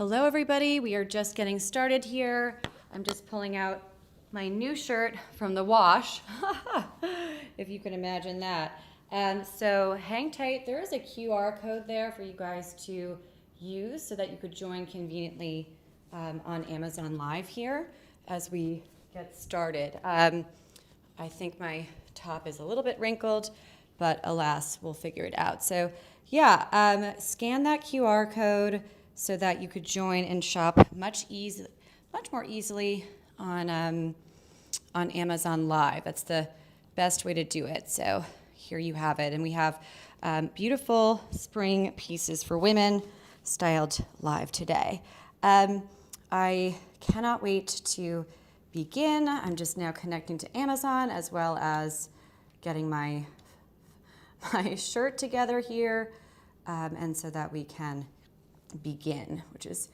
Hello everybody, we are just getting started here. I'm just pulling out my new shirt from the wash, if you can imagine that. So hang tight, there is a QR code there for you guys to use so that you could join conveniently on Amazon Live here as we get started. I think my top is a little bit wrinkled, but alas, we'll figure it out. So yeah, scan that QR code so that you could join and shop much more easily on Amazon Live. That's the best way to do it. So here you have it. And we have beautiful spring pieces for women styled live today. I cannot wait to begin. I'm just now connecting to Amazon as well as getting my shirt together here, and so that we can begin, which is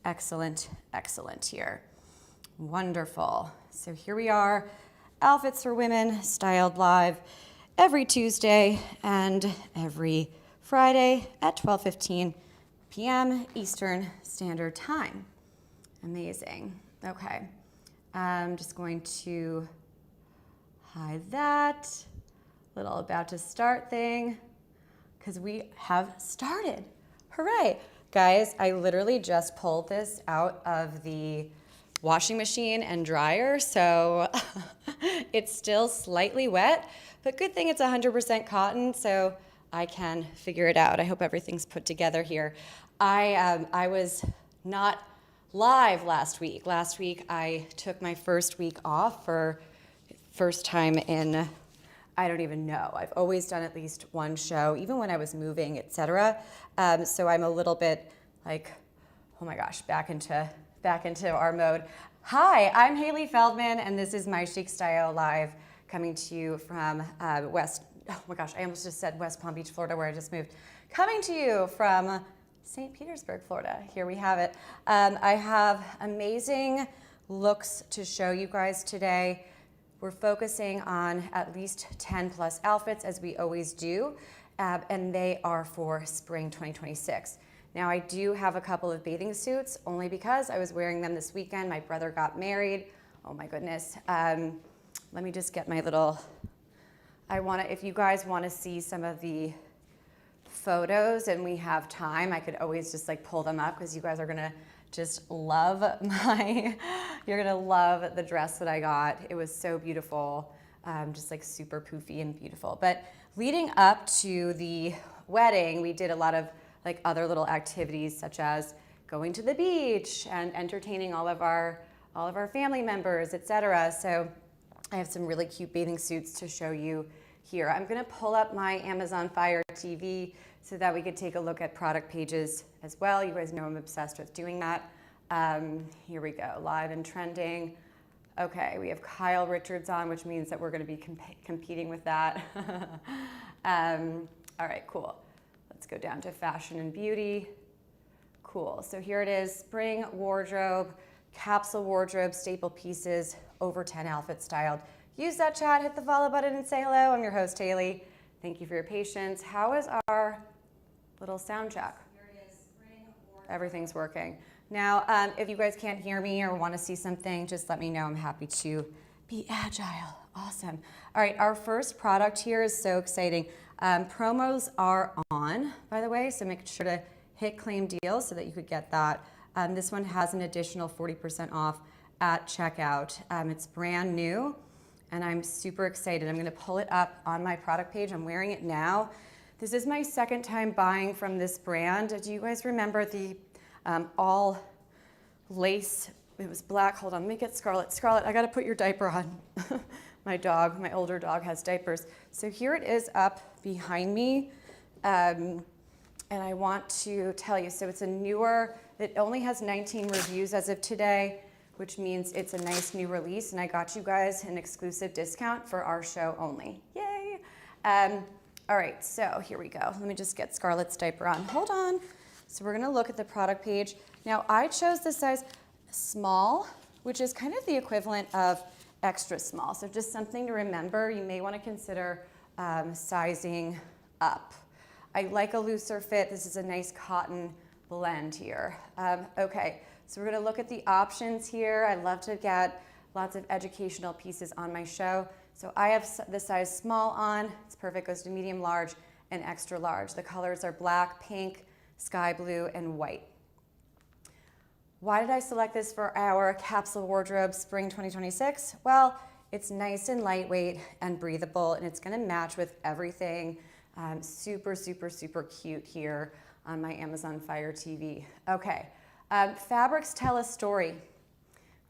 excellent here. Wonderful. So here we are, outfits for women, styled live every Tuesday and every Friday at 12:15 p.m. Eastern Standard Time. Amazing. Okay. I'm just going to hide that little about to start thing because we have started. Hooray. Guys, I literally just pulled this out of the washing machine and dryer, so it's still slightly wet, but good thing it's 100% cotton, so I can figure it out. I hope everything's put together here. I was not live last week. Last week I took my first week off for first time in, I don't even know. I've always done at least one show, even when I was moving, etc. So I'm a little bit like, oh my gosh, back into our mode. Hi, I'm Hailey Feldman, and this is my Chic Style Live, coming to you from oh my gosh, I almost just said West Palm Beach, Florida, where I just moved. Coming to you from St. Petersburg, Florida. Here we have it. I have amazing looks to show you guys today. We're focusing on at least 10 plus outfits, as we always do, and they are for spring 2026. Now, I do have a couple of bathing suits, only because I was wearing them this weekend. My brother got married. Oh my goodness. Let me just get my little, if you guys want to see some of the photos and we have time, I could always just like pull them up, because you guys are gonna just love you're gonna love the dress that I got. It was so beautiful, just like super poofy and beautiful. But leading up to the wedding, we did a lot of like other little activities, such as going to the beach and entertaining all of our family members, etc. So I have some really cute bathing suits to show you here. I'm gonna pull up my Amazon Fire TV so that we could take a look at product pages as well. You guys know I'm obsessed with doing that. Here we go, live and trending. Okay, we have Kyle Richards on, which means that we're gonna be competing with that. All right, cool. Let's go down to fashion and beauty. Cool, so here it is, spring wardrobe, capsule wardrobe, staple pieces, over 10 outfits styled. Use that chat, hit the follow button and say hello. I'm your host, Hailey. Thank you for your patience. How is our little sound check? Here it is, spring wardrobe. Everything's working. Now, if you guys can't hear me or want to see something, just let me know. I'm happy to be agile. Awesome. All right, our first product here is so exciting. Promos are on, by the way, so make sure to hit claim deal so that you could get that. This one has an additional 40% off at checkout. It's brand new, and I'm super excited. I'm gonna pull it up on my product page. I'm wearing it now. This is my second time buying from this brand. Do you guys remember the all lace? It was black. Hold on, let me get Scarlett. Scarlett, I gotta put your diaper on. My older dog has diapers. So here it is up behind me. And I want to tell you, so it's a newer, it only has 19 reviews as of today, which means it's a nice new release, and I got you guys an exclusive discount for our show only. Yay! All right, so here we go. Let me just get Scarlett's diaper on. Hold on. So we're gonna look at the product page. Now, I chose the size small, which is kind of the equivalent of extra small. So just something to remember. You may wanna consider sizing up. I like a looser fit. This is a nice cotton blend here. Okay, so we're gonna look at the options here. I love to get lots of educational pieces on my show. So I have the size small on. It's perfect, goes to medium, large, and extra large. The colors are black, pink, sky blue, and white. Why did I select this for our capsule wardrobe spring 2026? Well, it's nice and lightweight and breathable, and it's gonna match with everything. Super, super, super cute here on my Amazon Fire TV. Okay, fabrics tell a story,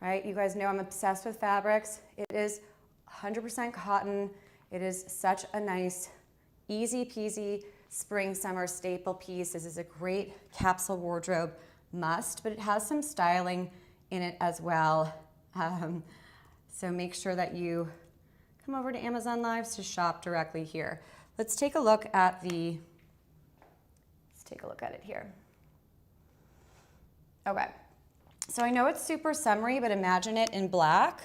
right? You guys know I'm obsessed with fabrics. It is 100% cotton. It is such a nice, easy peasy spring summer staple piece. This is a great capsule wardrobe must, but it has some styling in it as well. So make sure that you come over to Amazon Lives to shop directly here. Let's take a look at it here. Okay, so I know it's super summery, but imagine it in black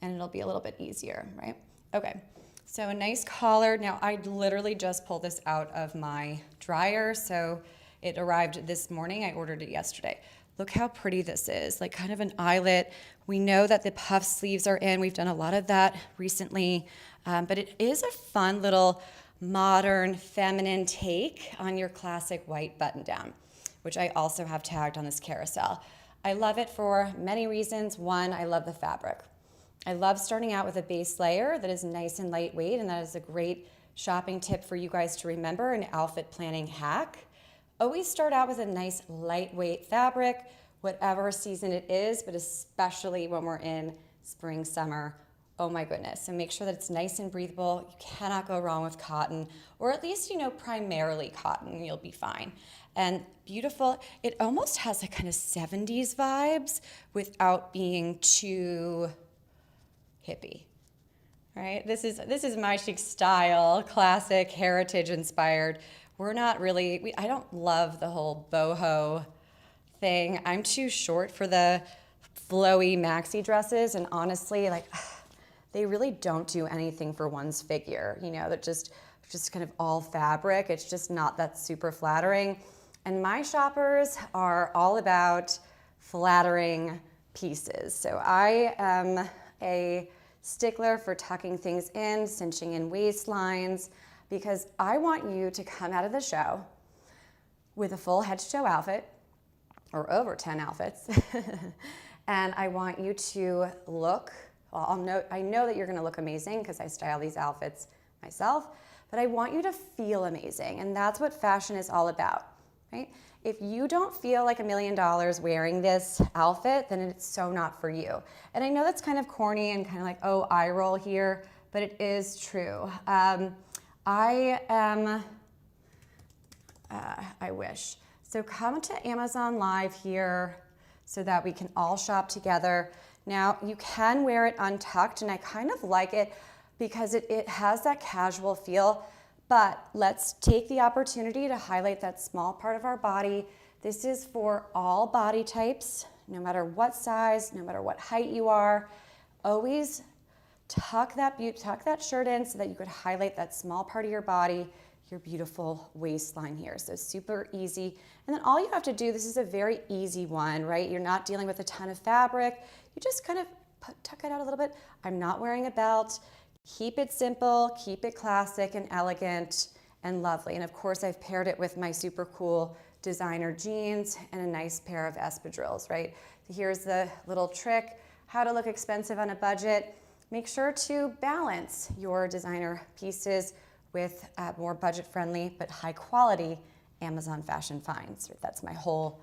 and it'll be a little bit easier, right? Okay, so a nice collar. Now I literally just pulled this out of my dryer, so it arrived this morning. I ordered it yesterday. Look how pretty this is, like kind of an eyelet. We know that the puff sleeves are in. We've done a lot of that recently, but it is a fun little modern feminine take on your classic white button down, which I also have tagged on this carousel. I love it for many reasons. One, I love the fabric. I love starting out with a base layer that is nice and lightweight, and that is a great shopping tip for you guys to remember, an outfit planning hack. Always start out with a nice lightweight fabric, whatever season it is, but especially when we're in spring, summer. Oh my goodness. So make sure that it's nice and breathable. You cannot go wrong with cotton, or at least, primarily cotton, you'll be fine. And beautiful, it almost has a kind of 70s vibes without being too hippie. Right? This is my chic style, classic, heritage inspired. We're not really, I don't love the whole boho thing. I'm too short for the flowy maxi dresses, and honestly, they really don't do anything for one's figure. They're just kind of all fabric. It's just not that super flattering. And my shoppers are all about flattering pieces. So I am a stickler for tucking things in, cinching in waistlines, because I want you to come out of the show with a full head to toe outfit, or over 10 outfits, and I want you to look, I know that you're gonna look amazing because I style these outfits myself, but I want you to feel amazing, and that's what fashion is all about, right? If you don't feel like $1 million wearing this outfit, then it's so not for you. And I know that's kind of corny and kind of like, oh, eye roll here, but it is true. I wish. So come to Amazon Live here so that we can all shop together. Now, you can wear it untucked, and I kind of like it because it has that casual feel, but let's take the opportunity to highlight that small part of our body. This is for all body types, no matter what size, no matter what height you are. Always tuck that shirt in so that you could highlight that small part of your body, your beautiful waistline here. So super easy. And then all you have to do, this is a very easy one, right? You're not dealing with a ton of fabric. You just kind of tuck it out a little bit. I'm not wearing a belt. Keep it simple, keep it classic and elegant and lovely. And of course, I've paired it with my super cool designer jeans and a nice pair of espadrilles, right? So here's the little trick, how to look expensive on a budget. Make sure to balance your designer pieces with more budget-friendly but high-quality Amazon fashion finds. That's my whole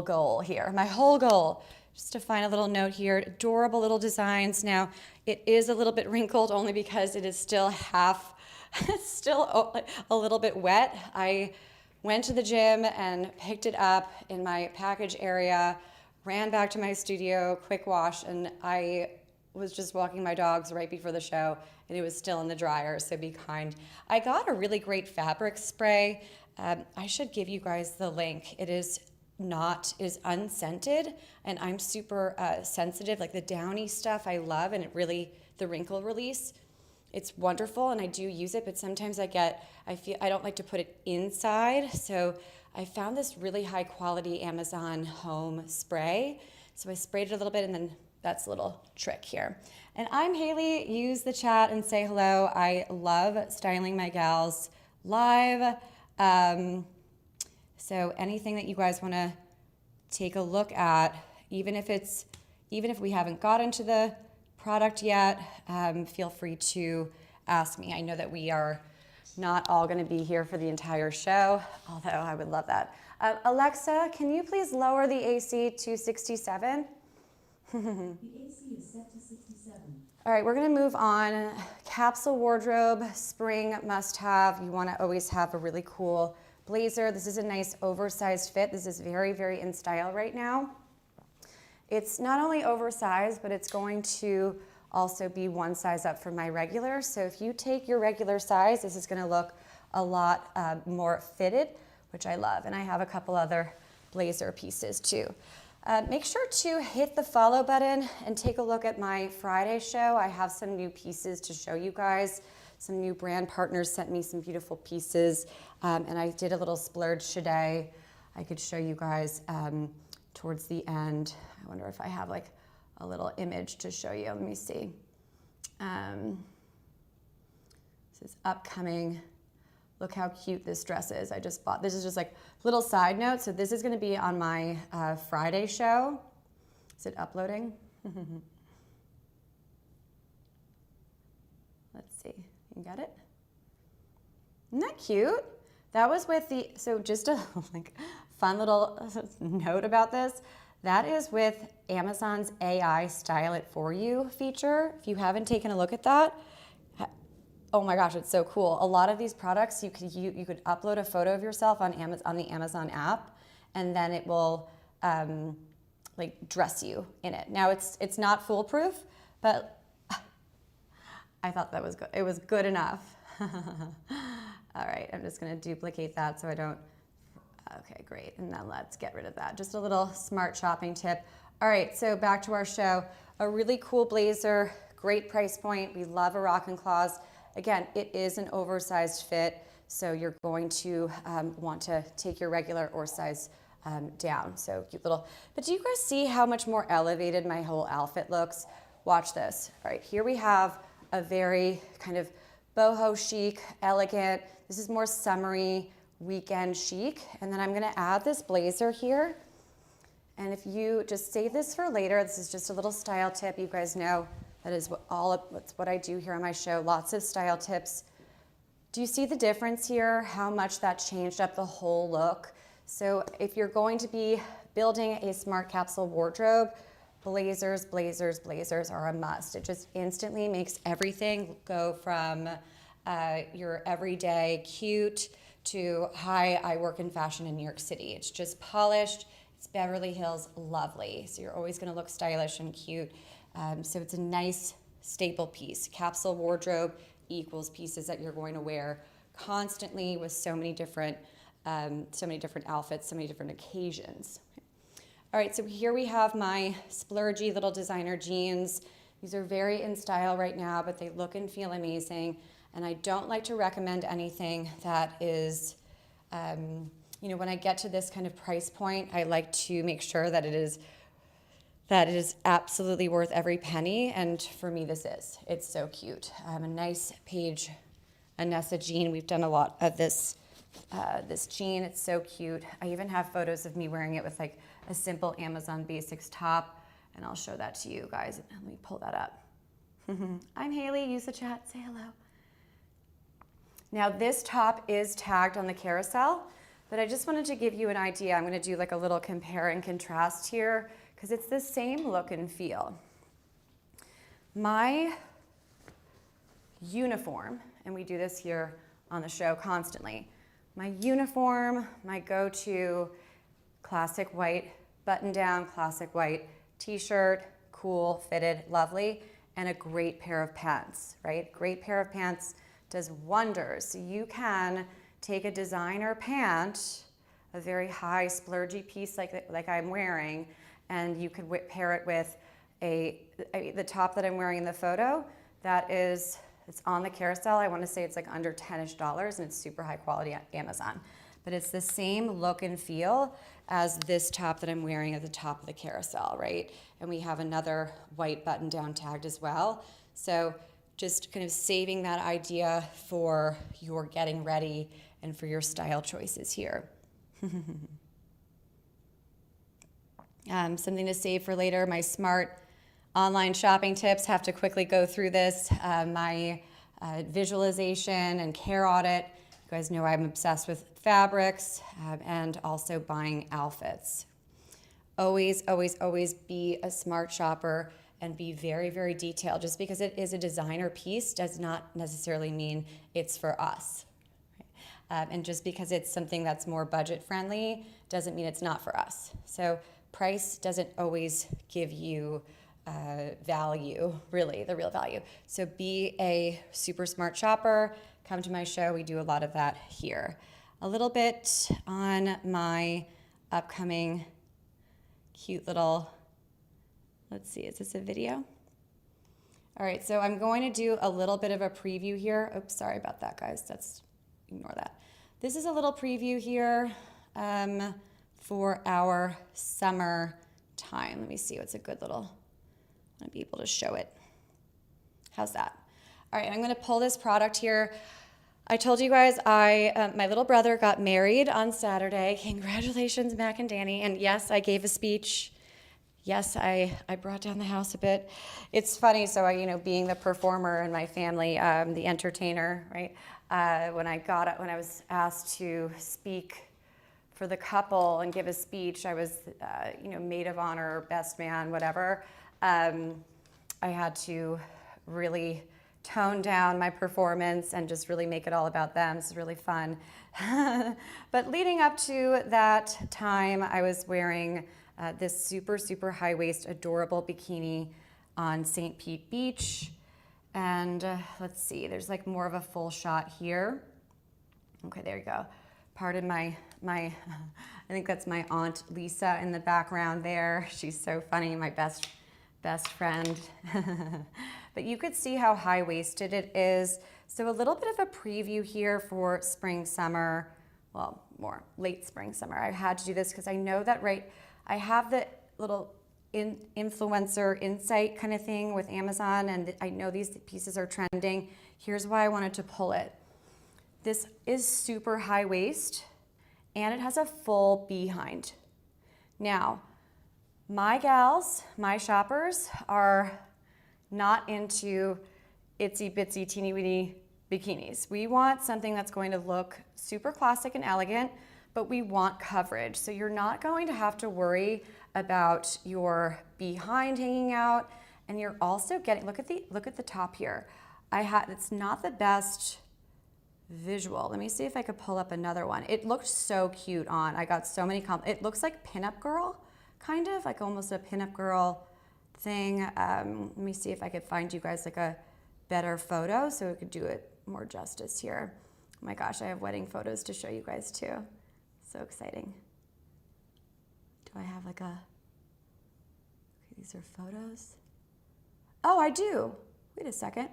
goal here. My whole goal, just to find a little note here, adorable little designs. Now, it is a little bit wrinkled only because it is still it's still a little bit wet. I went to the gym and picked it up in my package area, ran back to my studio, quick wash, and I was just walking my dogs right before the show, and it was still in the dryer, so be kind. I got a really great fabric spray. I should give you guys the link. It is unscented, and I'm super sensitive, like the downy stuff I love, and the wrinkle release, it's wonderful, and I do use it, but sometimes I don't like to put it inside, so I found this really high quality Amazon home spray. So I sprayed it a little bit, and then that's a little trick here. And I'm Hailey. Use the chat and say hello. I love styling my gals live. So anything that you guys want to take a look at, even if we haven't got into the product yet, feel free to ask me. I know that we are not all going to be here for the entire show, although I would love that. Alexa, can you please lower the AC to 67? The AC is set to 67. All right, we're going to move on. Capsule wardrobe, spring must-have. You want to always have a really cool blazer. This is a nice oversized fit. This is very, very in style right now. It's not only oversized, but it's going to also be one size up from my regular. So if you take your regular size, this is going to look a lot more fitted, which I love. And I have a couple other blazer pieces too. Make sure to hit the follow button and take a look at my Friday show. I have some new pieces to show you guys. Some new brand partners sent me some beautiful pieces, and I did a little splurge today. I could show you guys towards the end. I wonder if I have like a little image to show you. Let me see. This is upcoming. Look how cute this dress is. I just bought, this is just like a little side note. So this is gonna be on my Friday show. Is it uploading? Let's see, you got it? Isn't that cute? That was with the, so just a like fun little note about this. That is with Amazon's AI Style It For You feature. If you haven't taken a look at that, oh my gosh, it's so cool. A lot of these products, you could upload a photo of yourself on the Amazon app, and then it will like dress you in it. Now it's not foolproof, but I thought that was good. It was good enough. All right, I'm just gonna duplicate that so I don't, okay, great. And then let's get rid of that. Just a little smart shopping tip. All right, so back to our show. A really cool blazer, great price point. We love a Rock and Claws. Again, it is an oversized fit, so you're going to want to take your regular or size down. So cute little, but do you guys see how much more elevated my whole outfit looks? Watch this. All right, here we have a very kind of boho chic, elegant. This is more summery, weekend chic. And then I'm gonna add this blazer here. And if you just save this for later, this is just a little style tip. You guys know that is what I do here on my show, lots of style tips. Do you see the difference here? How much that changed up the whole look? So if you're going to be building a smart capsule wardrobe, blazers, blazers, blazers are a must. It just instantly makes everything go from your everyday cute to hi, I work in fashion in New York City. It's just polished, it's Beverly Hills lovely. So you're always gonna look stylish and cute. So it's a nice staple piece. Capsule wardrobe equals pieces that you're going to wear constantly with so many different outfits, so many different occasions. All right, so here we have my splurgy little designer jeans. These are very in style right now, but they look and feel amazing. And I don't like to recommend anything that is, when I get to this kind of price point, I like to make sure that it is absolutely worth every penny. And for me, this is. It's so cute. A nice Paige Anessa jean. We've done a lot of this jean. It's so cute. I even have photos of me wearing it with like a simple Amazon Basics top. And I'll show that to you guys. Let me pull that up. I'm Hailey. Use the chat. Say hello. Now this top is tagged on the carousel, but I just wanted to give you an idea. I'm gonna do like a little compare and contrast here because it's the same look and feel. My uniform, and we do this here on the show constantly, my uniform, my go-to classic white button-down, classic white t-shirt, cool, fitted, lovely, and a great pair of pants, right? Great pair of pants does wonders. So you can take a designer pant, a very high splurgy piece like I'm wearing, and you could pair it with the top that I'm wearing in the photo. It's on the carousel. I want to say it's like under $10-ish, and it's super high quality at Amazon. but it's the same look and feel as this top that I'm wearing at the top of the carousel, right? And we have another white button down tagged as well. So just kind of saving that idea for your getting ready and for your style choices here. Something to save for later, my smart online shopping tips. Have to quickly go through this. My visualization and care audit. You guys know I'm obsessed with fabrics and also buying outfits. Always, always, always be a smart shopper and be very, very detailed. Just because it is a designer piece does not necessarily mean it's for us. And just because it's something that's more budget friendly doesn't mean it's not for us. So price doesn't always give you value, really, the real value. So be a super smart shopper. Come to my show. We do a lot of that here. A little bit on my upcoming cute little, let's see, is this a video? All right, so I'm going to do a little bit of a preview here. Oops, sorry about that, guys. Ignore that. This is a little preview here for our summer time. Let me see what's a good little, I want to be able to show it. How's that? All right, I'm going to pull this product here. I told you guys my little brother got married on Saturday. Congratulations, Mac and Danny. And yes, I gave a speech. Yes, I brought down the house a bit. It's funny, so being the performer in my family, the entertainer, right? When I was asked to speak for the couple and give a speech, I was, maid of honor, best man, whatever. I had to really tone down my performance and just really make it all about them. It's really fun. But leading up to that time, I was wearing this super, super high waist, adorable bikini on St. Pete Beach. And let's see, there's like more of a full shot here. Okay, there you go. Pardon my, I think that's my Aunt Lisa in the background there. She's so funny, my best friend. But you could see how high-waisted it is. So a little bit of a preview here for spring, summer, well, more late spring, summer. I had to do this because I know that, right, I have the little influencer insight kind of thing with Amazon, and I know these pieces are trending. Here's why I wanted to pull it. This is super high waist, and it has a full behind. Now, my gals, my shoppers are not into itsy bitsy teeny weeny bikinis. We want something that's going to look super classic and elegant, but we want coverage. So you're not going to have to worry about your behind hanging out, and you're also getting, look at the top here. It's not the best visual. Let me see if I could pull up another one. It looked so cute on. I got so many it looks like pinup girl, kind of like almost a pinup girl thing. Let me see if I could find you guys like a better photo so we could do it more justice here. Oh my gosh, I have wedding photos to show you guys too. So exciting. Do I have like okay, these are photos. Oh, I do. Wait a second.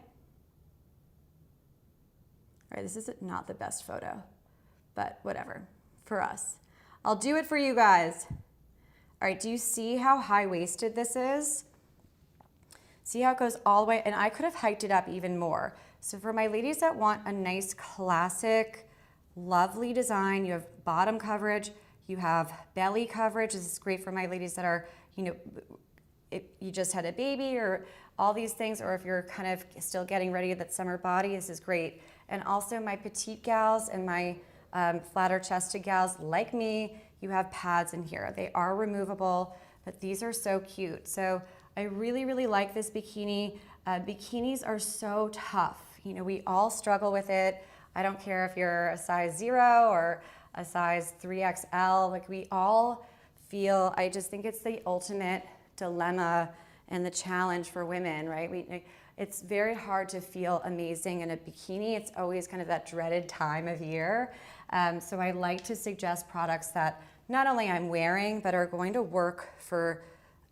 All right, this is not the best photo, but whatever, for us. I'll do it for you guys. All right, do you see how high-waisted this is? See how it goes all the way, and I could have hiked it up even more. So for my ladies that want a nice, classic, lovely design, you have bottom coverage, you have belly coverage. This is great for my ladies that are, if you just had a baby or all these things, or if you're kind of still getting ready with that summer body, this is great. And also my petite gals and my flatter chested gals like me, you have pads in here. They are removable, but these are so cute. So I really, really like this bikini. Bikinis are so tough. We all struggle with it. I don't care if you're a size 0 or a size 3XL, like we all feel, I just think it's the ultimate dilemma and the challenge for women, right? It's very hard to feel amazing in a bikini. It's always kind of that dreaded time of year. So I like to suggest products that not only I'm wearing, but are going to work for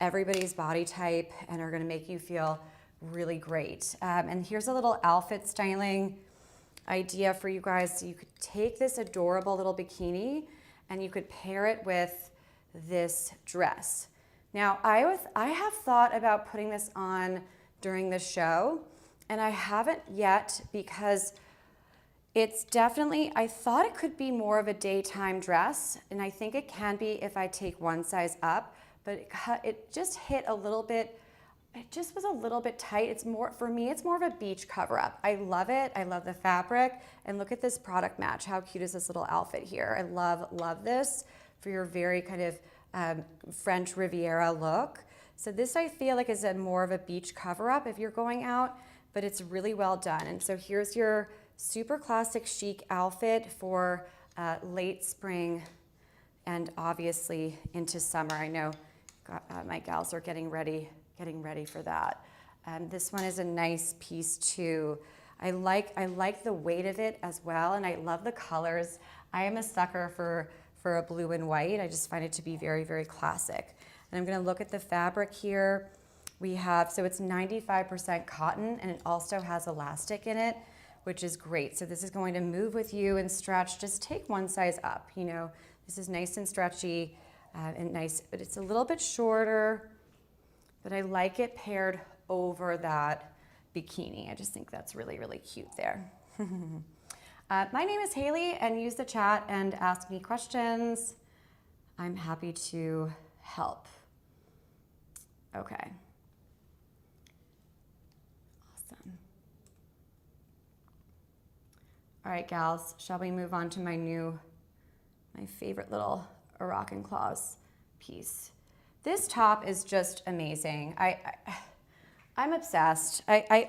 everybody's body type and are gonna make you feel really great. And here's a little outfit styling. idea for you guys. So you could take this adorable little bikini and you could pair it with this dress. Now, I have thought about putting this on during the show, and I haven't yet because it's definitely, I thought it could be more of a daytime dress, and I think it can be if I take one size up, but it just hit a little bit, it just was a little bit tight. It's more, for me, it's more of a beach cover up. I love it. I love the fabric. And look at this product match. How cute is this little outfit here? I love this for your very kind of French Riviera look. So this I feel like is more of a beach cover up if you're going out, but it's really well done. And so here's your super classic chic outfit for late spring and obviously into summer. I know my gals are getting ready for that. This one is a nice piece too. I like the weight of it as well, and I love the colors. I am a sucker for a blue and white. I just find it to be very, very classic. And I'm gonna look at the fabric here. We have, so it's 95% cotton, and it also has elastic in it, which is great. So this is going to move with you and stretch. Just take one size up, you know. This is nice and stretchy and nice, but it's a little bit shorter, but I like it paired over that bikini. I just think that's really, really cute there. My name is Hailey, and use the chat and ask me questions. I'm happy to help. Okay. Awesome. All right, gals, shall we move on to my favorite little Moroccan claws piece. This top is just amazing. I'm obsessed. I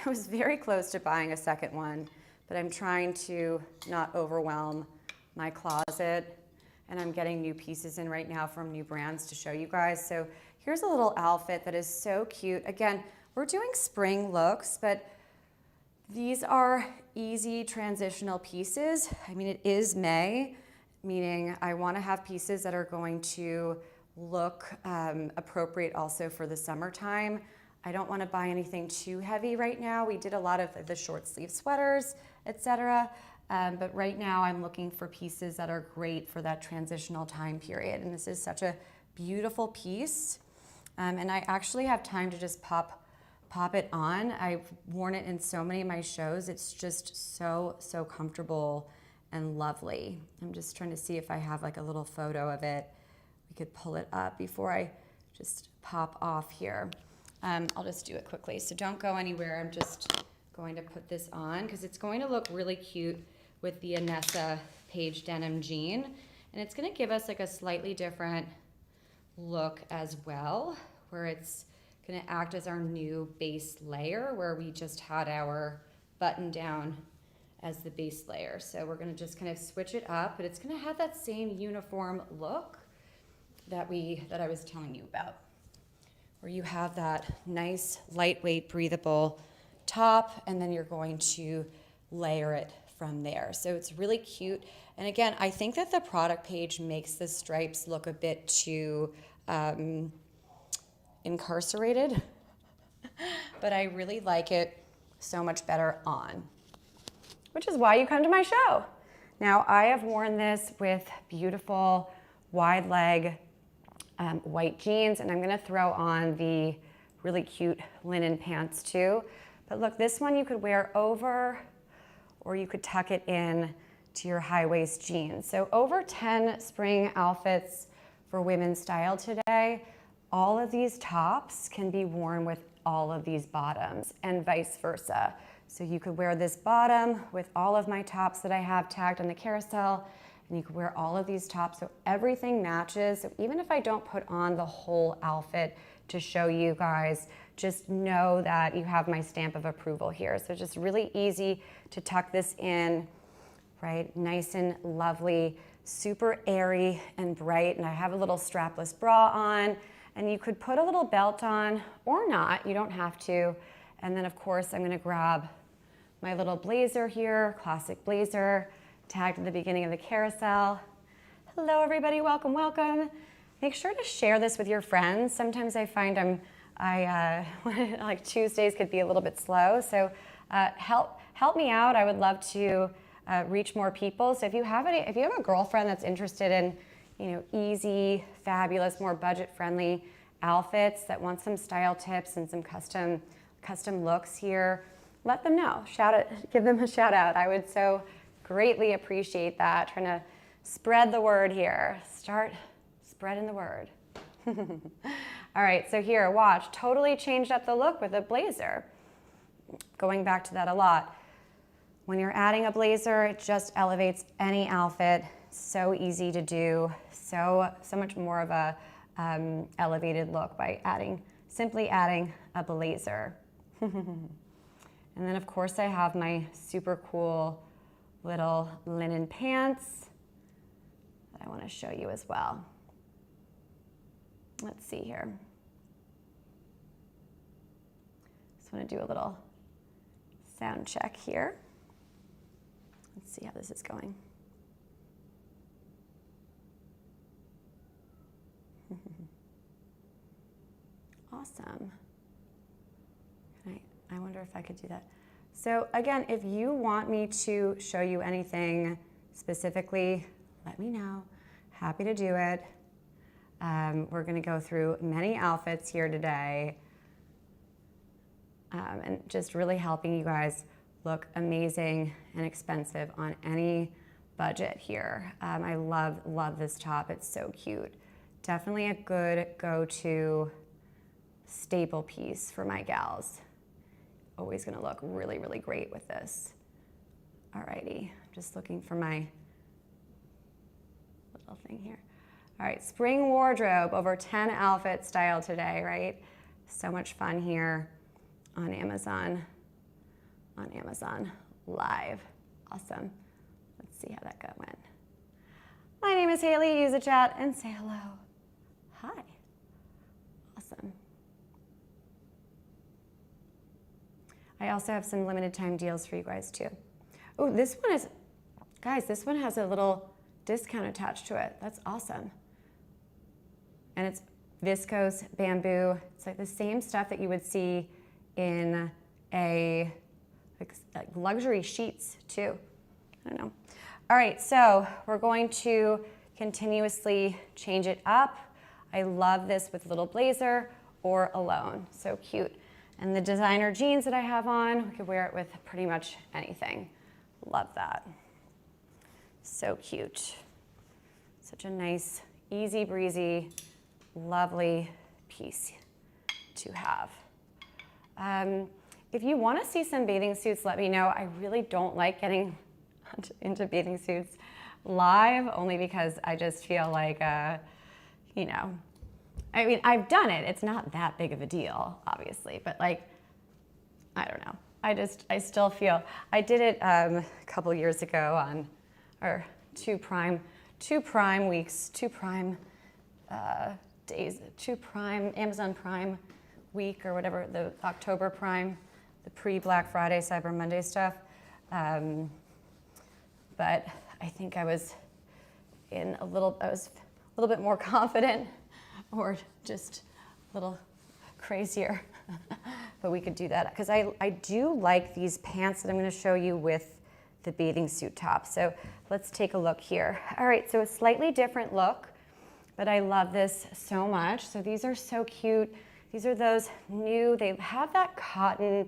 was very close to buying a second one, but I'm trying to not overwhelm my closet, and I'm getting new pieces in right now from new brands to show you guys. So here's a little outfit that is so cute. Again, we're doing spring looks, but these are easy transitional pieces. I mean, it is May, meaning I want to have pieces that are going to look appropriate also for the summertime. I don't want to buy anything too heavy right now. We did a lot of the short sleeve sweaters, etc. But right now I'm looking for pieces that are great for that transitional time period. And this is such a beautiful piece. And I actually have time to just pop it on. I've worn it in so many of my shows. It's just so comfortable and lovely. I'm just trying to see if I have like a little photo of it. We could pull it up before I just pop off here. I'll just do it quickly. So don't go anywhere. I'm just going to put this on because it's going to look really cute with the Anessa Page denim jean. And it's going to give us like a slightly different look as well, where it's going to act as our new base layer, where we just had our button down as the base layer. So we're going to just kind of switch it up, but it's going to have that same uniform look that I was telling you about, where you have that nice, lightweight, breathable top, and then you're going to layer it from there. So it's really cute. And again, I think that the product page makes the stripes look a bit too incarcerated, but I really like it so much better on, which is why you come to my show. Now, I have worn this with beautiful wide leg white jeans, and I'm gonna throw on the really cute linen pants too. But look, this one you could wear over, or you could tuck it in to your high waist jeans. So over 10 spring outfits for women's style today. All of these tops can be worn with all of these bottoms and vice versa. So you could wear this bottom with all of my tops that I have tagged on the carousel, and you could wear all of these tops, so everything matches. So even if I don't put on the whole outfit to show you guys, just know that you have my stamp of approval here. So just really easy to tuck this in, right? Nice and lovely, super airy and bright. And I have a little strapless bra on, and you could put a little belt on or not, you don't have to. And then of course, I'm gonna grab my little blazer here, classic blazer, tagged at the beginning of the carousel. Hello everybody, welcome, welcome. Make sure to share this with your friends. Sometimes I find like Tuesdays could be a little bit slow, so help help me out. I would love to reach more people. So if you have a girlfriend that's interested in, easy, fabulous, more budget-friendly outfits that want some style tips and some custom looks here, let them know. Give them a shout out. I would so greatly appreciate that. Trying to spread the word here. Start spreading the word. All right, so here, watch. Totally changed up the look with a blazer. Going back to that a lot. When you're adding a blazer, it just elevates any outfit. So easy to do. So much more of a elevated look by simply adding a blazer. And then of course I have my super cool little linen pants that I want to show you as well. Let's see here. Just want to do a little sound check here. Let's see how this is going. Awesome. I wonder if I could do that. So again, if you want me to show you anything specifically, let me know. Happy to do it. We're going to go through many outfits here today, and just really helping you guys look amazing and expensive on any budget here. I love this top. It's so cute. Definitely a good go-to staple piece for my gals. Always going to look really, really great with this. Alrighty, I'm just looking for my little thing here. All right, spring wardrobe, over 10 outfit style today, right? So much fun here on Amazon Live. Awesome. Let's see how that went. My name is Hailey. Use the chat and say hello. Hi. Awesome. I also have some limited time deals for you guys too. Oh, this one has a little discount attached to it. That's awesome. And it's viscose, bamboo. It's like the same stuff that you would see in like luxury sheets too. I don't know. All right, so we're going to continuously change it up. I love this with little blazer or alone. So cute. And the designer jeans that I have on, we could wear it with pretty much anything. Love that. So cute. Such a nice, easy breezy, lovely piece to have. If you want to see some bathing suits, let me know. I really don't like getting into bathing suits live, only because I just feel like, I mean, I've done it. It's not that big of a deal, obviously, but like, I don't know. I still feel, I did it a couple years ago on, or two prime days, Amazon Prime week or whatever, the October Prime, the pre-Black Friday, Cyber Monday stuff. But I think I was a little bit more confident, or just a little crazier. But we could do that, because I do like these pants that I'm going to show you with the bathing suit top. So let's take a look here. All right, so a slightly different look, but I love this so much. So these are so cute. These are those new, they have that cotton,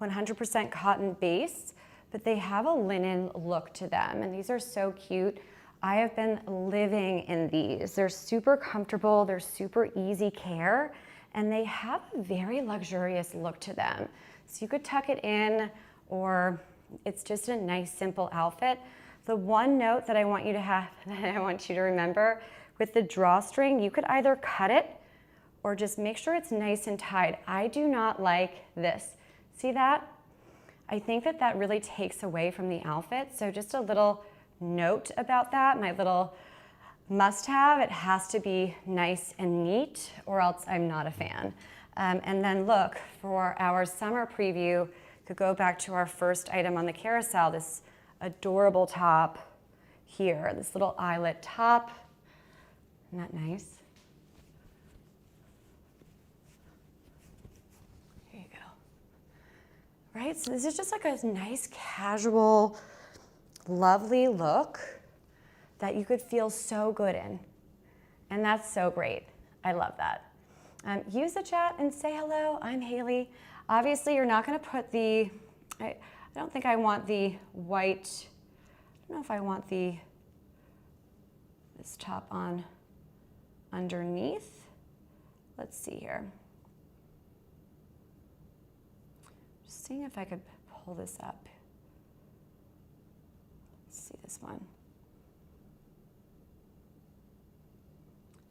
100% cotton base, but they have a linen look to them, and these are so cute. I have been living in these. They're super comfortable, they're super easy care, and they have a very luxurious look to them. So you could tuck it in, or it's just a nice, simple outfit. The one note that I want you to have, that I want you to remember, with the drawstring, you could either cut it or just make sure it's nice and tied. I do not like this. See that? I think that really takes away from the outfit. So just a little note about that, my little must-have, it has to be nice and neat, or else I'm not a fan. And then look, for our summer preview, could go back to our first item on the carousel, this adorable top here, this little eyelet top. Isn't that nice? Here you go. right? So this is just like a nice, casual, lovely look that you could feel so good in. And that's so great. I love that. Use the chat and say hello. I'm Hailey. Obviously, you're not going to put the, I don't think I want the white, I don't know if I want this top on underneath. Let's see here. Just seeing if I could pull this up. Let's see this one.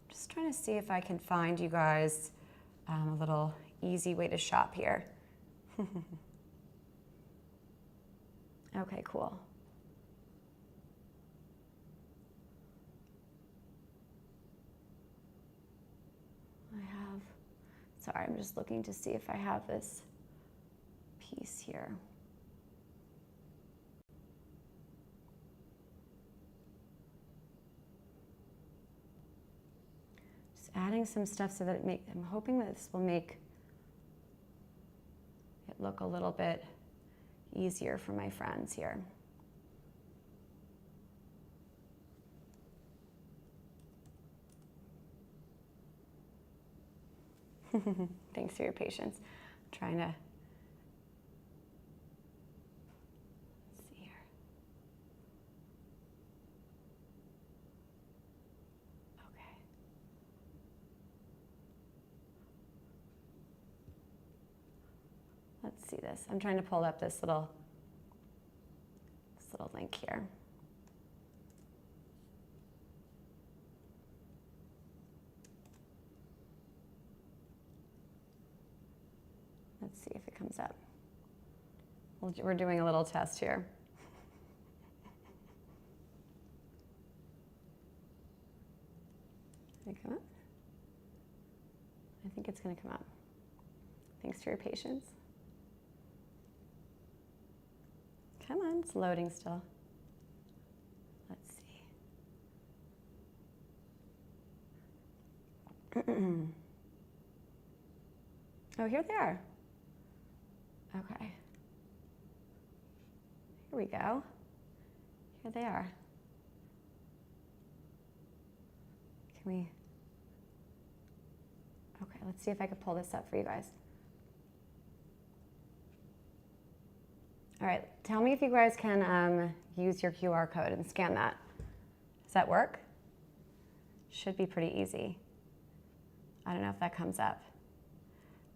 Just trying to see if I can find you guys a little easy way to shop here. Okay, cool. Sorry, I'm just looking to see if I have this piece here. Just adding some stuff so that I'm hoping that this will make it look a little bit easier for my friends here. Thanks for your patience. I'm trying to, let's see here. Okay. Let's see this. I'm trying to pull up this little link here. Let's see if it comes up. We're doing a little test here. Did it come up? I think it's going to come up. Thanks for your patience. Come on, it's loading still. Let's see. Oh, here they are. Okay. Here we go. Here they are. Can we? Okay, let's see if I can pull this up for you guys. All right, tell me if you guys can use your QR code and scan that. Does that work? Should be pretty easy. I don't know if that comes up.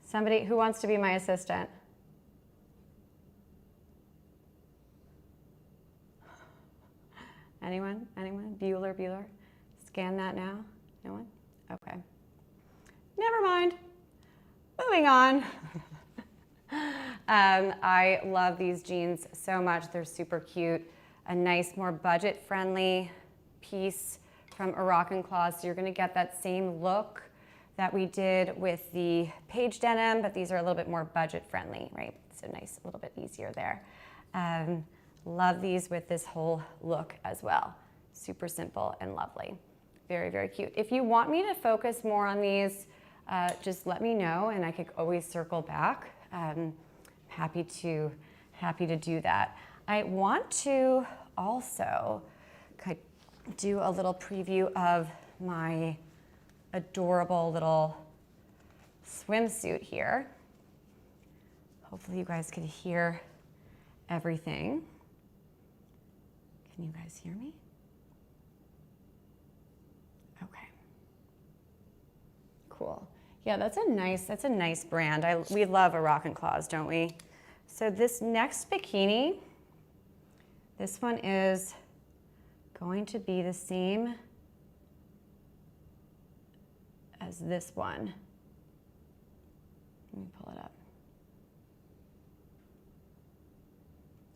Somebody who wants to be my assistant? Anyone? Anyone? Bueller? Scan that now? No one? Okay. Never mind. Moving on. I love these jeans so much. They're super cute. A nice, more budget-friendly piece from Moroccan Cloth. So you're going to get that same look that we did with the Page Denim, but these are a little bit more budget-friendly, right? So nice, a little bit easier there. Love these with this whole look as well. Super simple and lovely. Very, very cute. If you want me to focus more on these, just let me know and I could always circle back. Happy to do that. I want to also do a little preview of my adorable little swimsuit here. Hopefully you guys can hear everything. Can you guys hear me? Okay. Cool. Yeah, that's a nice brand. We love Moroccan Cloth, don't we? So this next bikini, this one is going to be the same as this one. Let me pull it up.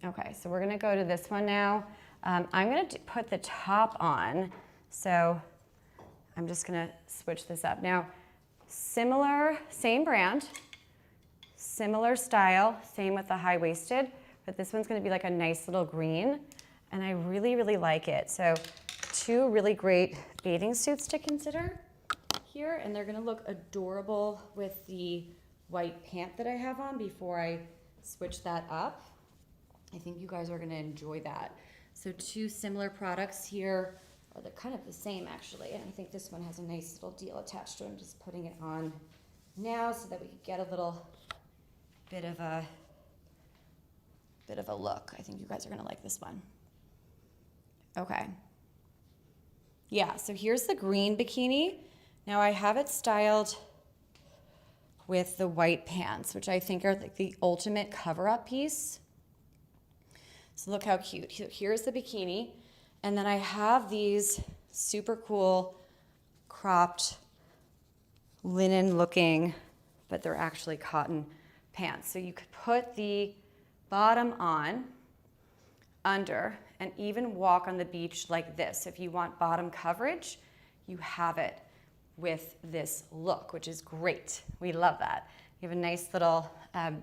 Okay, so we're gonna go to this one now. I'm gonna put the top on, so I'm just gonna switch this up. Now, same brand, similar style, same with the high-waisted, but this one's gonna be like a nice little green, and I really, really like it. So two really great bathing suits to consider here, and they're gonna look adorable with the white pant that I have on before I switch that up. I think you guys are gonna enjoy that. So two similar products here, or they're kind of the same actually, and I think this one has a nice little deal attached to it. I'm just putting it on now so that we can get a little bit of a look. I think you guys are gonna like this one. Okay. Yeah, so here's the green bikini. Now I have it styled with the white pants, which I think are like the ultimate cover-up piece. So look how cute. Here's the bikini, and then I have these super cool cropped linen looking, but they're actually cotton pants. So you could put the bottom on, under, and even walk on the beach like this. If you want bottom coverage, you have it with this look, which is great. We love that. You have a nice little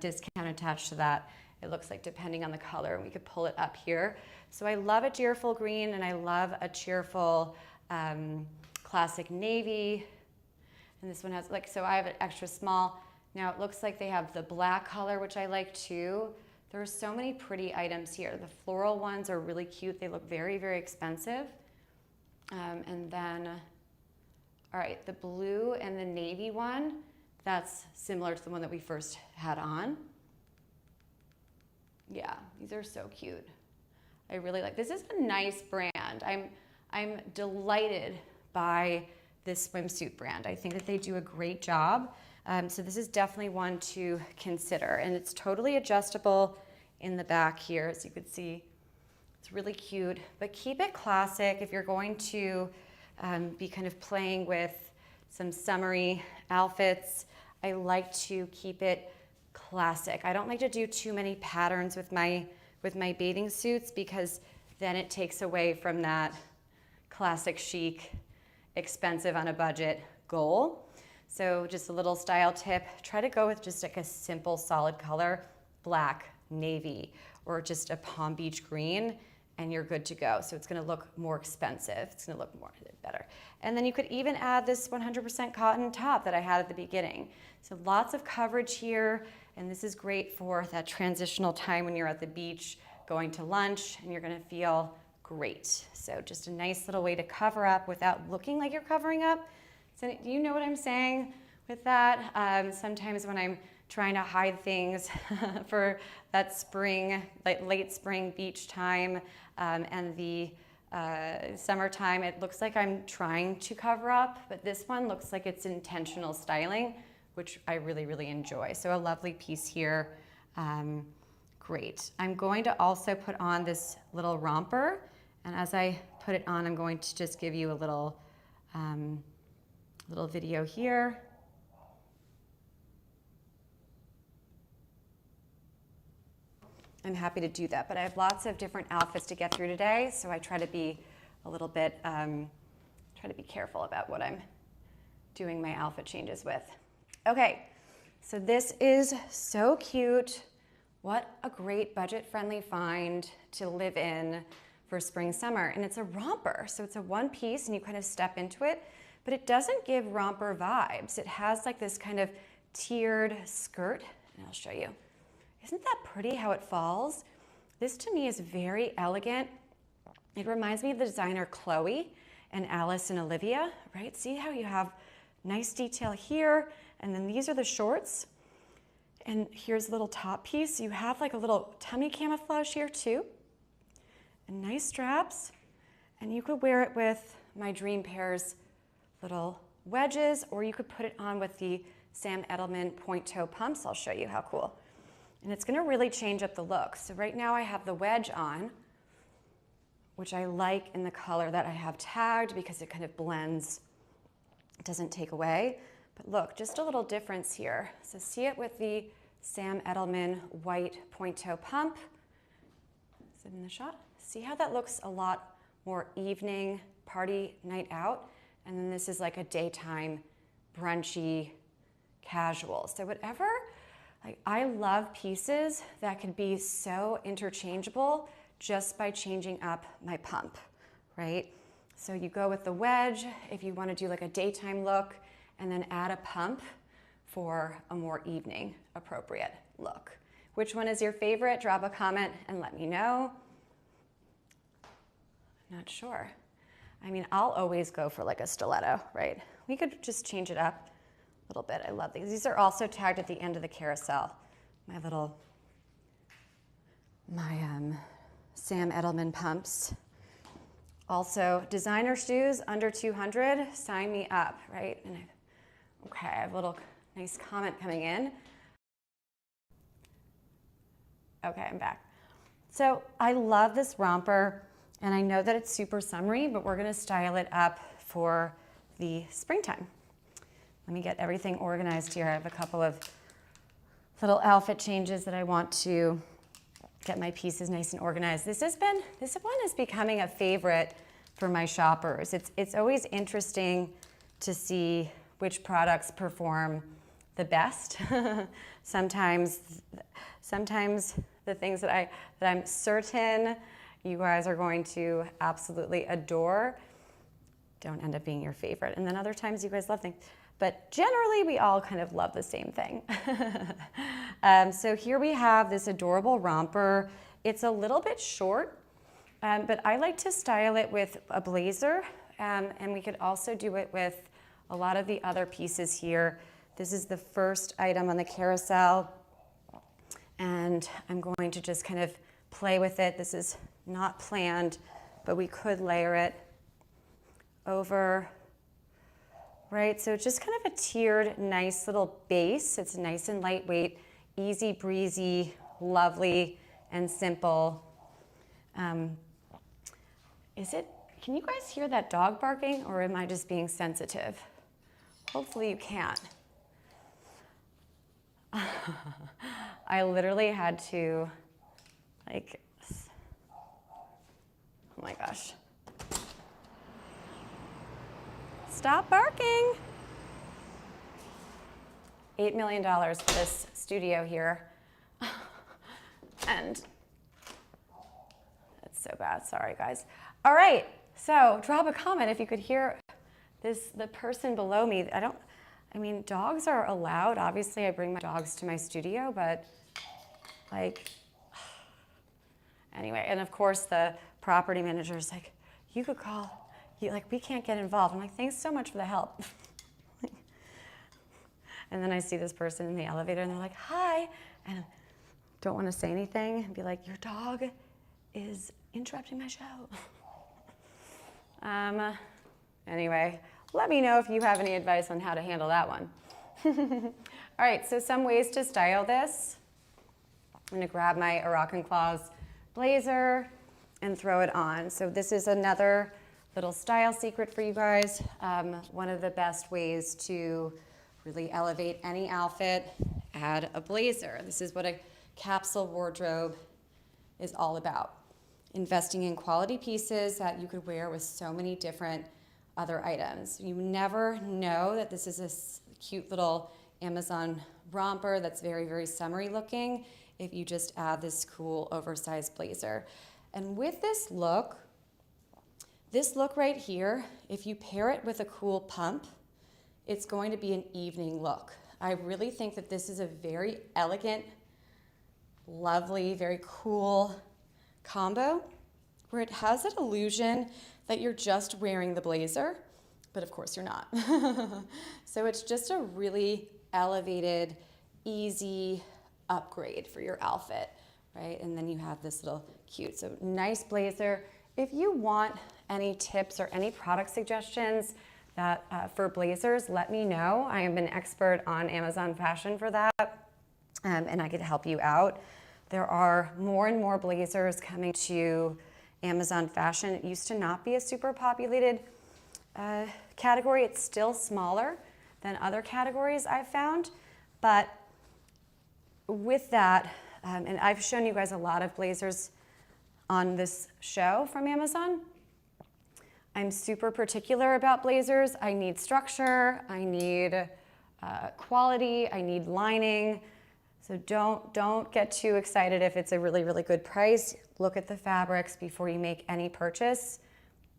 discount attached to that. It looks like depending on the color, and we could pull it up here. So I love a cheerful green, and I love a cheerful classic navy. And this one has like, so I have an extra small. Now it looks like they have the black color, which I like too. There are so many pretty items here. The floral ones are really cute. They look very, very expensive. And then, all right, the blue and the navy one, that's similar to the one that we first had on. Yeah, these are so cute. I really like, this is a nice brand. I'm delighted by this swimsuit brand. I think that they do a great job. So this is definitely one to consider, and it's totally adjustable in the back here, as you can see. It's really cute, but keep it classic if you're going to be kind of playing with some summery outfits. I like to keep it classic. I don't like to do too many patterns with my bathing suits, because then it takes away from that classic chic, expensive on a budget goal. So just a little style tip, try to go with just like a simple solid color, black, navy, or just a Palm Beach green, and you're good to go. So it's gonna look more expensive. It's gonna look more better. And then you could even add this 100% cotton top that I had at the beginning. So lots of coverage here, and this is great for that transitional time when you're at the beach, going to lunch, and you're gonna feel great. So just a nice little way to cover up without looking like you're covering up. So do you know what I'm saying with that? Sometimes when I'm trying to hide things for that spring, like late spring beach time and the summertime, it looks like I'm trying to cover up, but this one looks like it's intentional styling, which I really, really enjoy. So a lovely piece here. Great. I'm going to also put on this little romper, and as I put it on, I'm going to just give you a little video here. I'm happy to do that, but I have lots of different outfits to get through today, so I try to be a little bit, try to be careful about what I'm doing my outfit changes with. Okay, so this is so cute. What a great budget-friendly find to live in for spring, summer. And it's a romper, so it's a one piece and you kind of step into it, but it doesn't give romper vibes. It has like this kind of tiered skirt, and I'll show you. Isn't that pretty how it falls? This to me is very elegant. It reminds me of the designer Chloe and Alice and Olivia, right? See how you have nice detail here, and then these are the shorts. And here's a little top piece. You have like a little tummy camouflage here too. And nice straps. And you could wear it with my dream pair's little wedges, or you could put it on with the Sam Edelman point toe pumps. I'll show you how cool. And it's gonna really change up the look. So right now I have the wedge on, which I like in the color that I have tagged because it kind of blends, it doesn't take away. But look, just a little difference here. So see it with the Sam Edelman white point toe pump. Is it in the shot? See how that looks a lot more evening, party, night out? And then this is like a daytime, brunchy, casual. So whatever, like I love pieces that could be so interchangeable just by changing up my pump, right? So you go with the wedge if you want to do like a daytime look, and then add a pump for a more evening appropriate look. Which one is your favorite? Drop a comment and let me know. I'm not sure. I mean, I'll always go for like a stiletto, right? We could just change it up a little bit. I love these. These are also tagged at the end of the carousel. My Sam Edelman pumps. Also, designer shoes under 200, sign me up, right? And okay, I have a little nice comment coming in. Okay, I'm back. So I love this romper, and I know that it's super summery, but we're gonna style it up for the springtime. Let me get everything organized here. I have a couple of little outfit changes that I want to get my pieces nice and organized. This one is becoming a favorite for my shoppers. It's always interesting to see which products perform the best. Sometimes the things that I'm certain you guys are going to absolutely adore don't end up being your favorite. And then other times you guys love things. But generally, we all kind of love the same thing. So here we have this adorable romper. It's a little bit short, but I like to style it with a blazer, and we could also do it with a lot of the other pieces here. This is the first item on the carousel, and I'm going to just kind of play with it. This is not planned, but we could layer it over. Right, so it's just kind of a tiered, nice little base. It's nice and lightweight, easy breezy, lovely and simple. Can you guys hear that dog barking, or am I just being sensitive? Hopefully you can't. I literally had to, like, oh my gosh. Stop barking. $8 million for this studio here. And that's so bad, sorry guys. All right, so drop a comment if you could hear the person below me. I mean, dogs are allowed. Obviously, I bring my dogs to my studio, but like, anyway, and of course the property manager is like, you could call. We can't get involved. I'm like, thanks so much for the help. And then I see this person in the elevator and they're like, hi. And I don't want to say anything and be like, your dog is interrupting my show. Anyway, let me know if you have any advice on how to handle that one. All right, so some ways to style this. I'm gonna grab my Moroccan Claws blazer and throw it on. So this is another little style secret for you guys. One of the best ways to really elevate any outfit, add a blazer. This is what a capsule wardrobe is all about. Investing in quality pieces that you could wear with so many different other items. You never know that this is a cute little Amazon romper that's very, very summery looking if you just add this cool oversized blazer. And with this look right here, if you pair it with a cool pump, it's going to be an evening look. I really think that this is a very elegant, lovely, very cool combo where it has that illusion that you're just wearing the blazer, but of course you're not. So it's just a really elevated, easy upgrade for your outfit, right? And then you have this little cute, so nice blazer. If you want any tips or any product suggestions for blazers, let me know. I am an expert on Amazon fashion for that, and I could help you out. There are more and more blazers coming to Amazon fashion. It used to not be a super populated category. It's still smaller than other categories I've found, but with that, and I've shown you guys a lot of blazers on this show from Amazon. I'm super particular about blazers. I need structure, I need quality, I need lining. So don't get too excited if it's a really, really good price. Look at the fabrics before you make any purchase.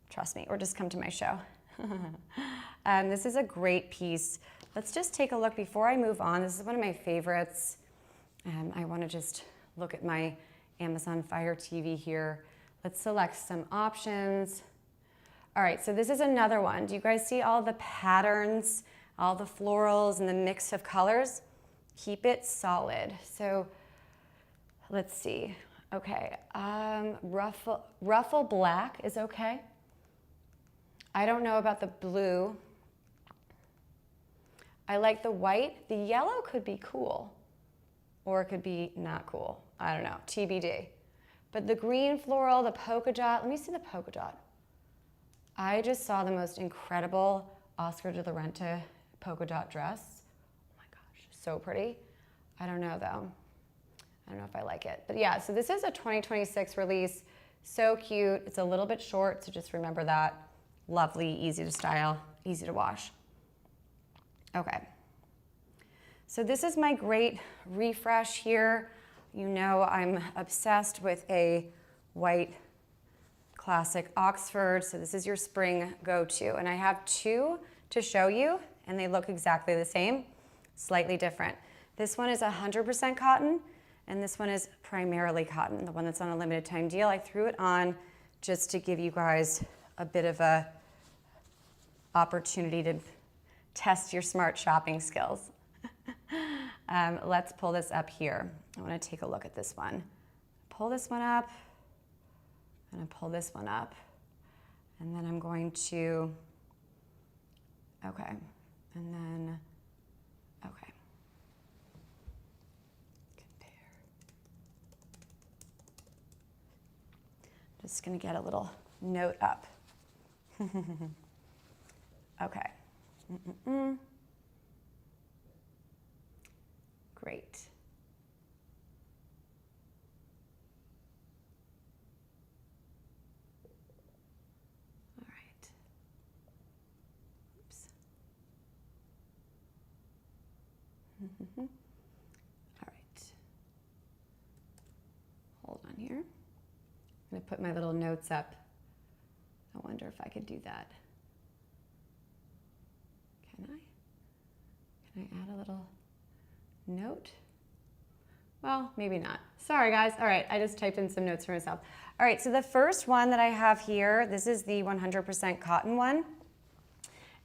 Trust me, or just come to my show. This is a great piece. Let's just take a look before I move on. This is one of my favorites. I want to just look at my Amazon Fire TV here. Let's select some options. All right, so this is another one. Do you guys see all the patterns, all the florals and the mix of colors? Keep it solid. So let's see. Okay, ruffle black is okay. I don't know about the blue. I like the white. The yellow could be cool, or it could be not cool. I don't know, TBD. But the green floral, the polka dot, let me see the polka dot. I just saw the most incredible Oscar de la Renta polka dot dress. Oh my gosh, so pretty. I don't know though. I don't know if I like it. But yeah, so this is a 2026 release. So cute. It's a little bit short, so just remember that. Lovely, easy to style, easy to wash. Okay. So this is my great refresh here. You know I'm obsessed with a white classic Oxford. So this is your spring go-to. And I have two to show you, and they look exactly the same, slightly different. This one is 100% cotton, and this one is primarily cotton, the one that's on a limited time deal. I threw it on just to give you guys a bit of a opportunity to test your smart shopping skills. Let's pull this up here. I want to take a look at this one. Pull this one up, and pull this one up, and then I'm going to, okay, and then, okay. Just gonna get a little note up. Okay. Great. All right. Oops. All right. Hold on here. I'm going to put my little notes up. I wonder if I could do that. Can I? Can I add a little note? Well, maybe not. Sorry, guys. All right, I just typed in some notes for myself. All right, so the first one that I have here, this is the 100% cotton one.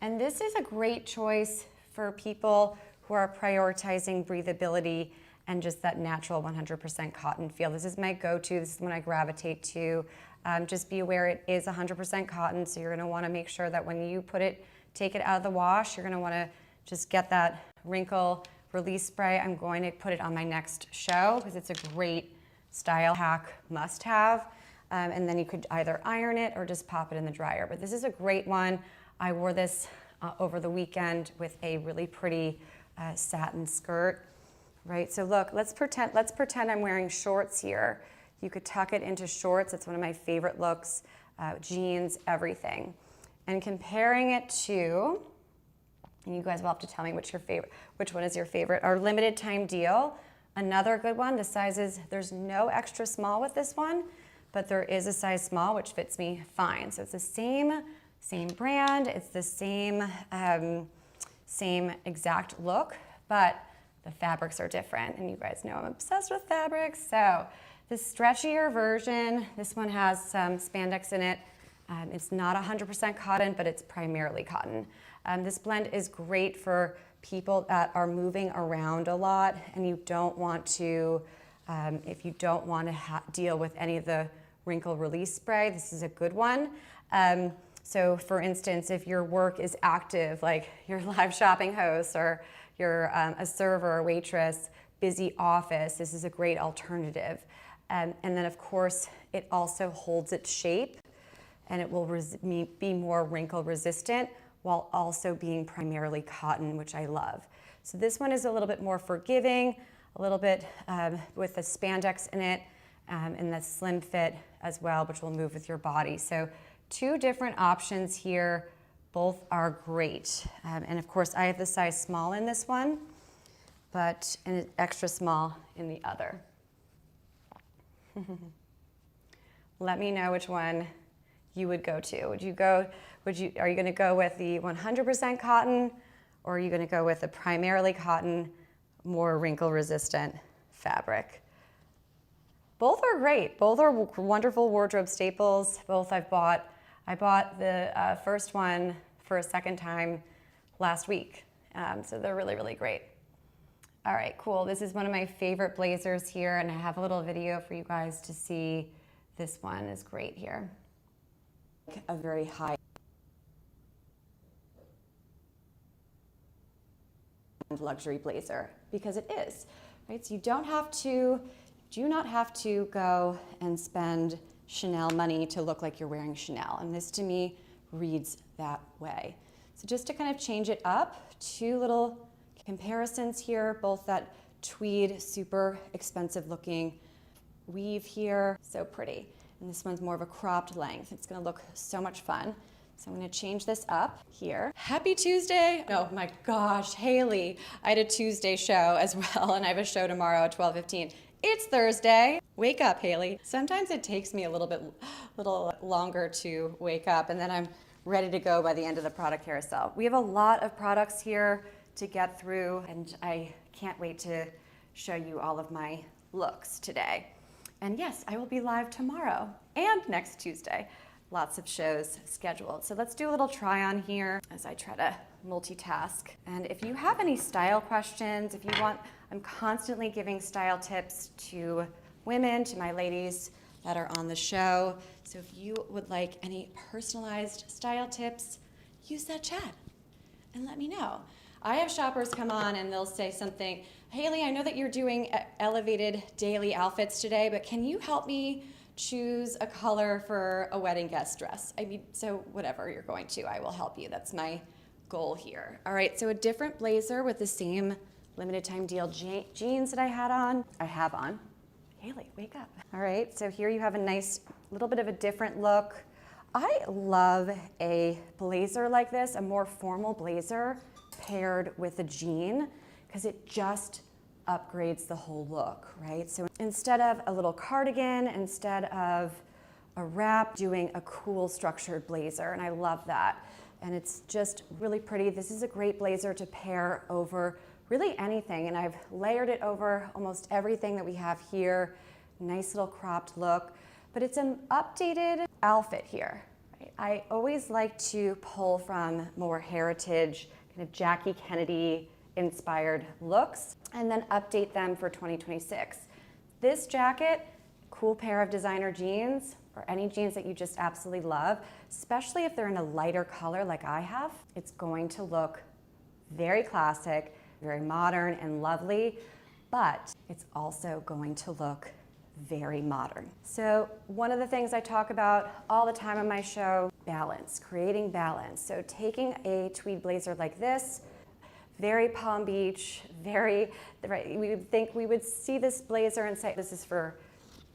And this is a great choice for people who are prioritizing breathability and just that natural 100% cotton feel. This is my go-to. This is when I gravitate to. Just be aware it is 100% cotton, so you're gonna wanna make sure that when you take it out of the wash, you're gonna wanna just get that wrinkle release spray. I'm going to put it on my next show because it's a great style hack must-have. And then you could either iron it or just pop it in the dryer. But this is a great one. I wore this over the weekend with a really pretty satin skirt. Right, so look, let's pretend I'm wearing shorts here. You could tuck it into shorts. It's one of my favorite looks, jeans, everything. And comparing it to, and you guys will have to tell me which one is your favorite. Our limited time deal, another good one. The sizes, there's no extra small with this one, but there is a size small, which fits me fine. So it's the same brand. It's the same exact look, but the fabrics are different. And you guys know I'm obsessed with fabrics. So the stretchier version, this one has some spandex in it. It's not 100% cotton, but it's primarily cotton. This blend is great for people that are moving around a lot and you don't want to, if you don't want to deal with any of the wrinkle release spray, this is a good one. So for instance, if your work is active, like you're a live shopping host or you're a server or waitress, busy office, this is a great alternative. And then of course, it also holds its shape and it will be more wrinkle resistant while also being primarily cotton, which I love. So this one is a little bit more forgiving, a little bit with the spandex in it, and the slim fit as well, which will move with your body. So two different options here, both are great. And of course, I have the size small in this one, but an extra small in the other. Let me know which one you would go to. Are you going to go with the 100% cotton, or are you going to go with the primarily cotton, more wrinkle resistant fabric. Both are great. Both are wonderful wardrobe staples. Both I've bought. I bought the first one for a second time last week. So they're really, really great. All right, cool. This is one of my favorite blazers here, and I have a little video for you guys to see. This one is great here. A very high luxury blazer, because it is, right? So you do not have to go and spend Chanel money to look like you're wearing Chanel. And this to me reads that way. So just to kind of change it up, two little comparisons here, both that tweed, super expensive looking weave here, so pretty. And this one's more of a cropped length. It's gonna look so much fun. So I'm gonna change this up here. Happy Tuesday. Oh my gosh, Hailey. I had a Tuesday show as well, and I have a show tomorrow at 12:15. It's Thursday. Wake up, Hailey. Sometimes it takes me a little longer to wake up, and then I'm ready to go by the end of the product carousel. We have a lot of products here to get through, and I can't wait to show you all of my looks today. And yes, I will be live tomorrow and next Tuesday. Lots of shows scheduled. So let's do a little try on here as I try to multitask. And if you have any style questions, if you want, I'm constantly giving style tips to women, to my ladies that are on the show. So if you would like any personalized style tips, use that chat and let me know. I have shoppers come on and they'll say something, Hailey, I know that you're doing elevated daily outfits today, but can you help me choose a color for a wedding guest dress? I mean, so whatever you're going to, I will help you. That's my goal here. All right, so a different blazer with the same limited time deal jeans that I have on. Hailey, wake up. All right, so here you have a nice little bit of a different look. I love a blazer like this, a more formal blazer paired with a jean, because it just upgrades the whole look, right? So instead of a little cardigan, instead of a wrap, doing a cool structured blazer, and I love that. And it's just really pretty. This is a great blazer to pair over really anything, and I've layered it over almost everything that we have here. Nice little cropped look, but it's an updated outfit here. Right? I always like to pull from more heritage, kind of Jackie Kennedy inspired looks, and then update them for 2026. This jacket, cool pair of designer jeans, or any jeans that you just absolutely love, especially if they're in a lighter color like I have, it's going to look very classic, very modern and lovely, but it's also going to look very modern. So one of the things I talk about all the time on my show, balance, creating balance. So taking a tweed blazer like this, very Palm Beach, we would think we would see this blazer and say, this is for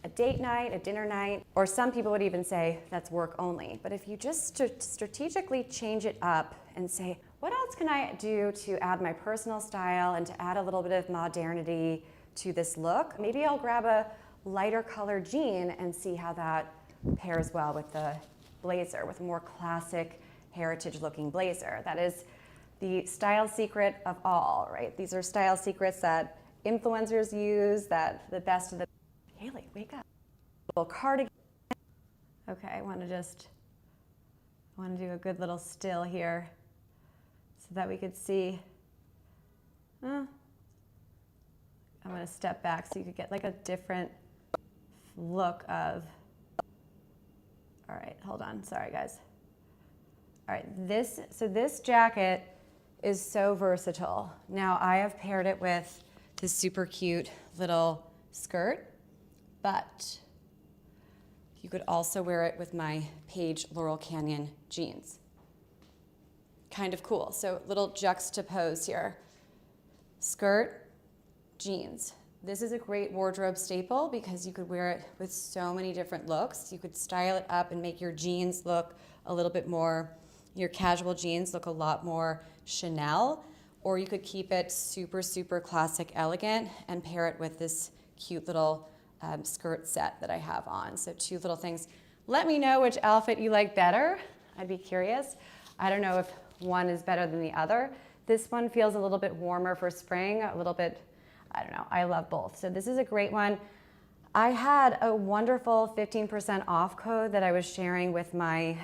a date night, a dinner night, or some people would even say that's work only. But if you just strategically change it up and say, what else can I do to add my personal style and to add a little bit of modernity to this look? Maybe I'll grab a lighter color jean and see how that pairs well with the blazer, with a more classic heritage looking blazer. That is the style secret of all, right? These are style secrets that influencers use, that the best of the... Hailey, wake up. A little cardigan. Okay, I want to do a good little still here so that we could see. I'm going to step back so you could get like a different look of... All right, hold on. Sorry, guys. All right, this jacket is so versatile. Now, I have paired it with this super cute little skirt, but you could also wear it with my Paige Laurel Canyon jeans. Kind of cool. So little juxtapose here. Skirt, jeans. This is a great wardrobe staple because you could wear it with so many different looks. You could style it up and make your jeans look a little bit more, your casual jeans look a lot more Chanel, or you could keep it super, super classic elegant and pair it with this cute little skirt set that I have on. So two little things. Let me know which outfit you like better. I'd be curious. I don't know if one is better than the other. This one feels a little bit warmer for spring, a little bit I don't know, I love both. So this is a great one. I had a wonderful 15% off code that I was sharing with my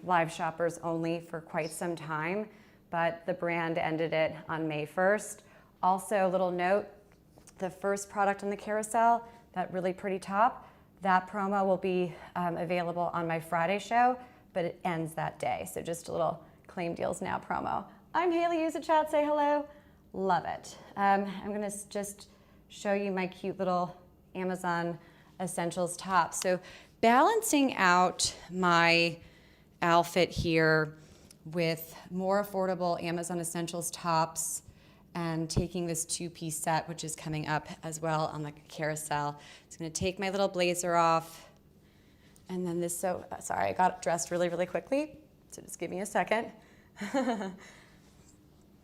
live shoppers only for quite some time, but the brand ended it on May 1st. Also, a little note, the first product on the carousel, that really pretty top, that promo will be available on my Friday show, but it ends that day. So just a little Claim Deals Now promo. I'm Hailey, use the chat, say hello. Love it. I'm gonna just show you my cute little Amazon Essentials top. So balancing out my outfit here with more affordable Amazon Essentials tops and taking this two-piece set, which is coming up as well on the carousel. It's gonna take my little blazer off, and then this, sorry, I got dressed really, really quickly, so just give me a second.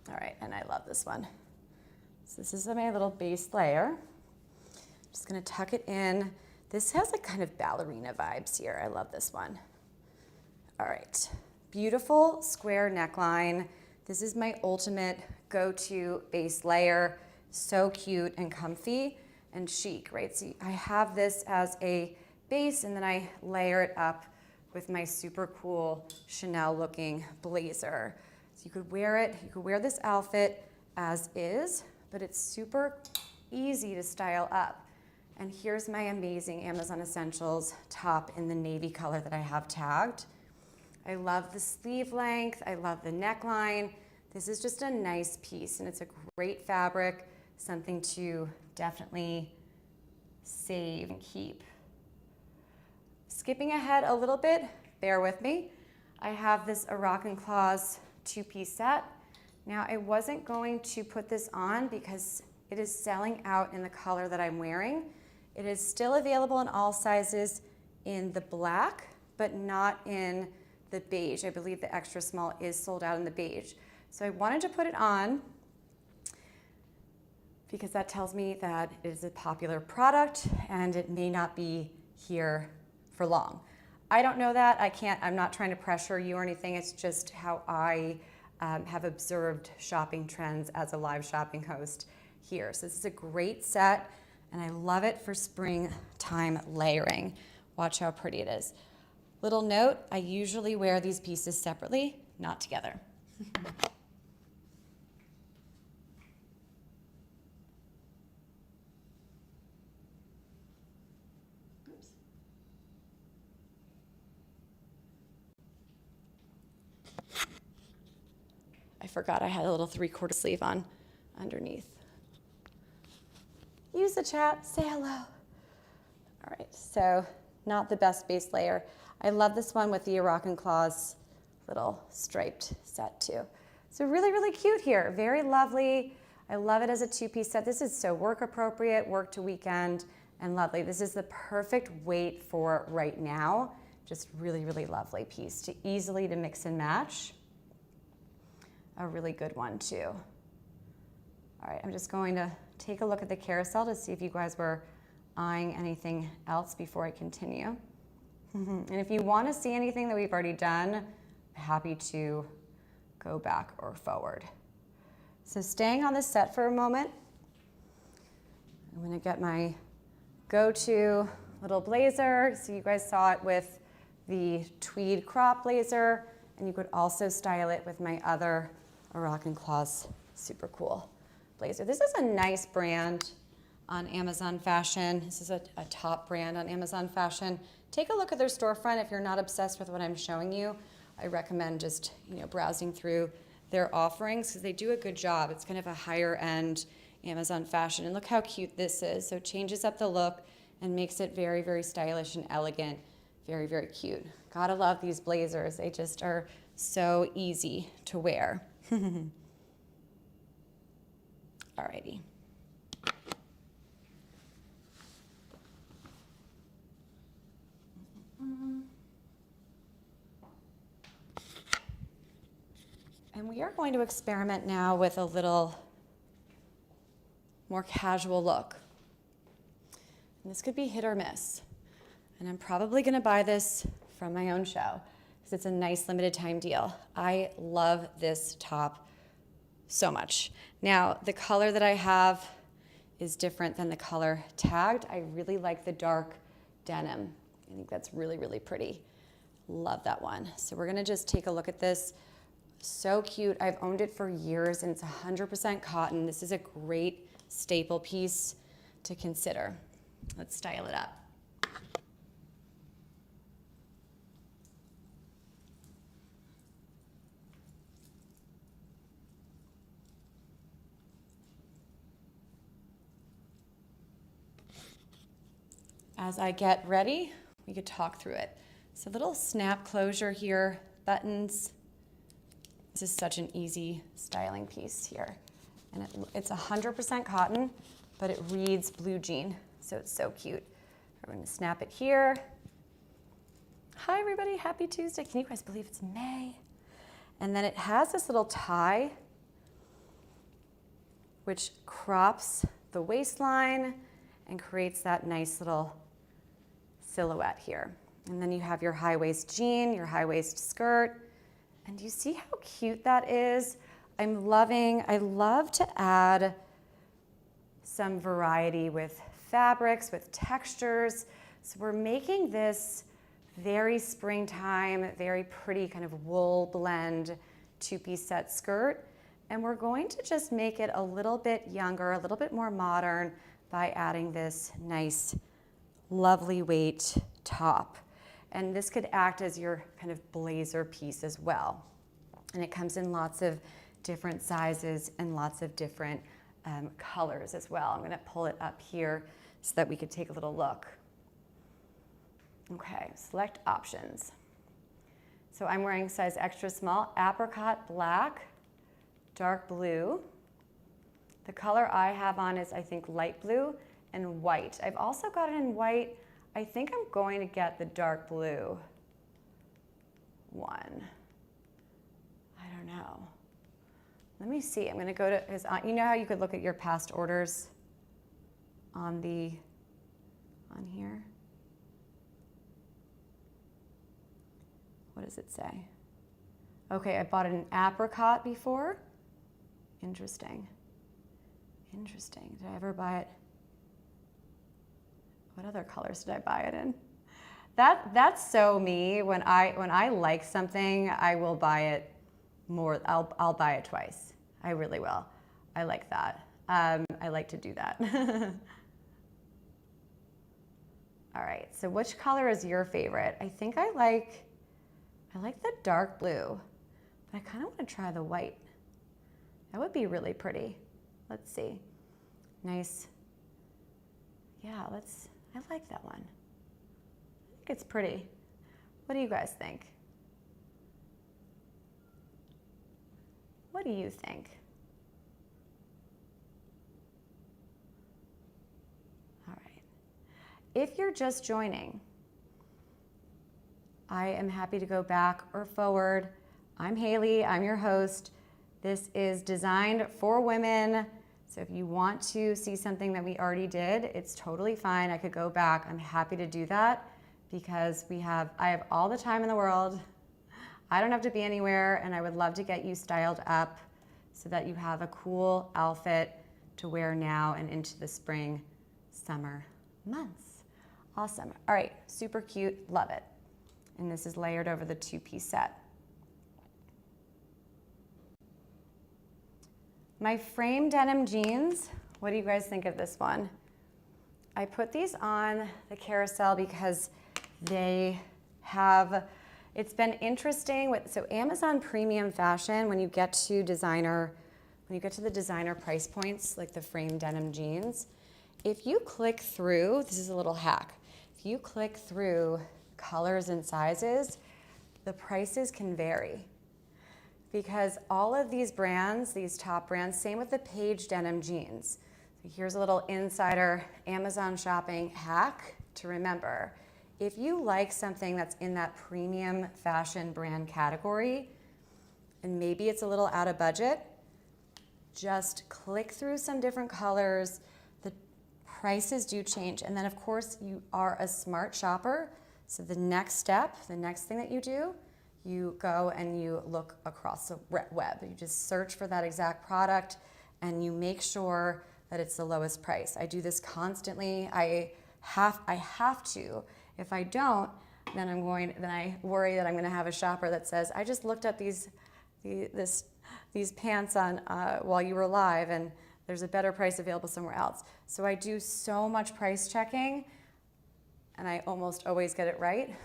All right, and I love this one. So this is my little base layer. Just gonna tuck it in. This has like kind of ballerina vibes here. I love this one. All right, beautiful square neckline. This is my ultimate go-to base layer. So cute and comfy and chic, right? So I have this as a base and then I layer it up with my super cool Chanel looking blazer. So you could wear it, you could wear this outfit as is, but it's super easy to style up. And here's my amazing Amazon Essentials top in the navy color that I have tagged. I love the sleeve length, I love the neckline. This is just a nice piece and it's a great fabric, something to definitely save and keep. Skipping ahead a little bit, bear with me. I have this Moroccan Claws two-piece set. Now I wasn't going to put this on because it is selling out in the color that I'm wearing. It is still available in all sizes in the black, but not in the beige. I believe the extra small is sold out in the beige. So I wanted to put it on because that tells me that it is a popular product and it may not be here for long. I don't know that. I'm not trying to pressure you or anything. It's just how I have observed shopping trends as a live shopping host here. So this is a great set and I love it for springtime layering. Watch how pretty it is. Little note, I usually wear these pieces separately, not together. Oops. I forgot I had a little 3/4 sleeve on underneath. Use the chat, say hello. All right, so not the best base layer. I love this one with the Moroccan Claws little striped set too. So really, really cute here, very lovely. I love it as a two-piece set. This is so work appropriate, work to weekend, and lovely. This is the perfect weight for right now. Just really, really lovely piece to easily to mix and match. A really good one too. All right, I'm just going to take a look at the carousel to see if you guys were eyeing anything else before I continue. And if you want to see anything that we've already done, I'm happy to go back or forward. So staying on this set for a moment, I'm going to get my go-to little blazer. So you guys saw it with the tweed crop blazer, and you could also style it with my other Moroccan Claws super cool blazer. This is a nice brand on Amazon Fashion. This is a top brand on Amazon Fashion. Take a look at their storefront if you're not obsessed with what I'm showing you. I recommend just browsing through their offerings because they do a good job. It's kind of a higher end Amazon Fashion. And look how cute this is. So it changes up the look and makes it very, very stylish and elegant. Very, very cute. Gotta love these blazers. They just are so easy to wear. Alrighty. And we are going to experiment now with a little more casual look. And this could be hit or miss. And I'm probably gonna buy this from my own show because it's a nice limited time deal. I love this top so much. Now, the color that I have is different than the color tagged. I really like the dark denim. I think that's really, really pretty. Love that one. So we're gonna just take a look at this. So cute. I've owned it for years and it's 100% cotton. This is a great staple piece to consider. Let's style it up. As I get ready, we could talk through it. So little snap closure here, buttons. This is such an easy styling piece here. And it's 100% cotton, but it reads blue jean, so it's so cute. We're gonna snap it here. Hi everybody, happy Tuesday. Can you guys believe it's May? And then it has this little tie, which crops the waistline and creates that nice little silhouette here. And then you have your high waist jean, your high waist skirt. And do you see how cute that is? I love to add some variety with fabrics, with textures. So we're making this very springtime, very pretty kind of wool blend two-piece set skirt. And we're going to just make it a little bit younger, a little bit more modern by adding this nice, lovely weight top. And this could act as your kind of blazer piece as well. And it comes in lots of different sizes and lots of different colors as well. I'm gonna pull it up here so that we could take a little look. Okay, select options. So I'm wearing size extra small, apricot black, dark blue. The color I have on is, I think, light blue and white. I've also got it in white. I think I'm going to get the dark blue one. I don't know. Let me see. I'm going to go to his, you know how you could look at your past orders on here? What does it say? Okay, I bought an apricot before. Interesting. Interesting. Did I ever buy it? What other colors did I buy it in? That's so me. When I like something, I will buy it more. I'll buy it twice. I really will. I like that. I like to do that. All right. So which color is your favorite? I think I like the dark blue, but I kind of want to try the white. That would be really pretty. Let's see. Nice. Yeah, I like that one. I think it's pretty. What do you guys think? What do you think? All right. If you're just joining, I am happy to go back or forward. I'm Hailey, I'm your host. This is designed for women. So if you want to see something that we already did, it's totally fine. I could go back. I'm happy to do that because I have all the time in the world. I don't have to be anywhere, and I would love to get you styled up so that you have a cool outfit to wear now and into the spring, summer months. Awesome. All right, super cute, love it. And this is layered over the two-piece set. My frame denim jeans, what do you guys think of this one? I put these on the carousel because it's been interesting so Amazon premium fashion, when you get to the designer price points, like the frame denim jeans, if you click through, this is a little hack, if you click through colors and sizes, the prices can vary. Because all of these brands, these top brands, same with the Page denim jeans. So here's a little insider Amazon shopping hack to remember. If you like something that's in that premium fashion brand category, and maybe it's a little out of budget, just click through some different colors. The prices do change. And then of course you are a smart shopper. So the next thing that you do, you go and you look across the web. You just search for that exact product and you make sure that it's the lowest price. I do this constantly. I have to. If I don't, then I worry that I'm going to have a shopper that says, I just looked up these pants on while you were live, and there's a better price available somewhere else. So I do so much price checking, and I almost always get it right,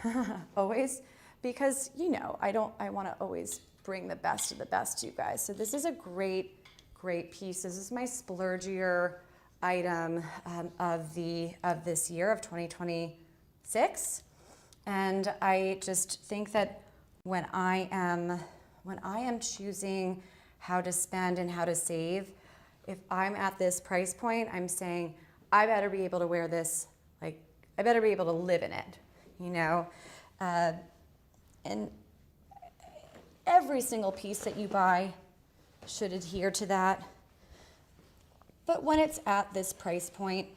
always, because I want to always bring the best of the best to you guys. So this is a great piece. This is my splurgier item of this year of 2026, and I just think that when I am choosing how to spend and how to save, if I'm at this price point, I'm saying I better be able to wear this, like I better be able to live in it, and every single piece that you buy should adhere to that. But when it's at this price point,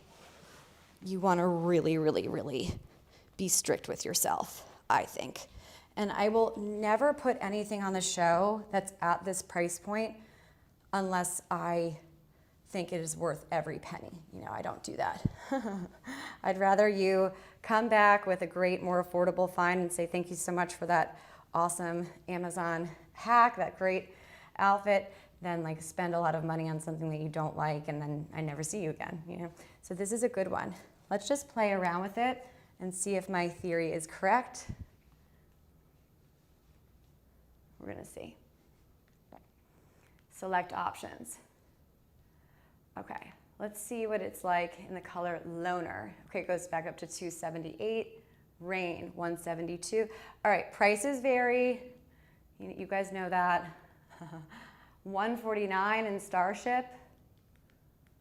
you want to really, really, really be strict with yourself, I think. And I will never put anything on the show that's at this price point unless I think it is worth every penny. I don't do that. I'd rather you come back with a great, more affordable find and say thank you so much for that awesome Amazon hack, that great outfit, than like spend a lot of money on something that you don't like and then I never see you again. So this is a good one. Let's just play around with it and see if my theory is correct. We're going to see. Select options. Okay, let's see what it's like in the color Loner. Okay, it goes back up to 278. Rain, 172. All right, prices vary. You guys know that. 149 in Starship.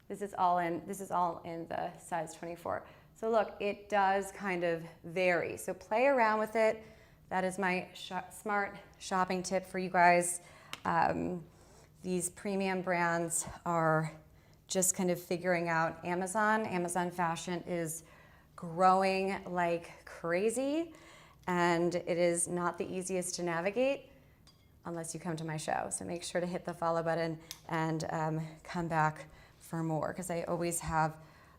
This is all in the size 24. So look, it does kind of vary. So play around with it. That is my smart shopping tip for you guys. These premium brands are just kind of figuring out Amazon. Amazon fashion is growing like crazy, and it is not the easiest to navigate unless you come to my show. So make sure to hit the follow button and come back for more, because I always have,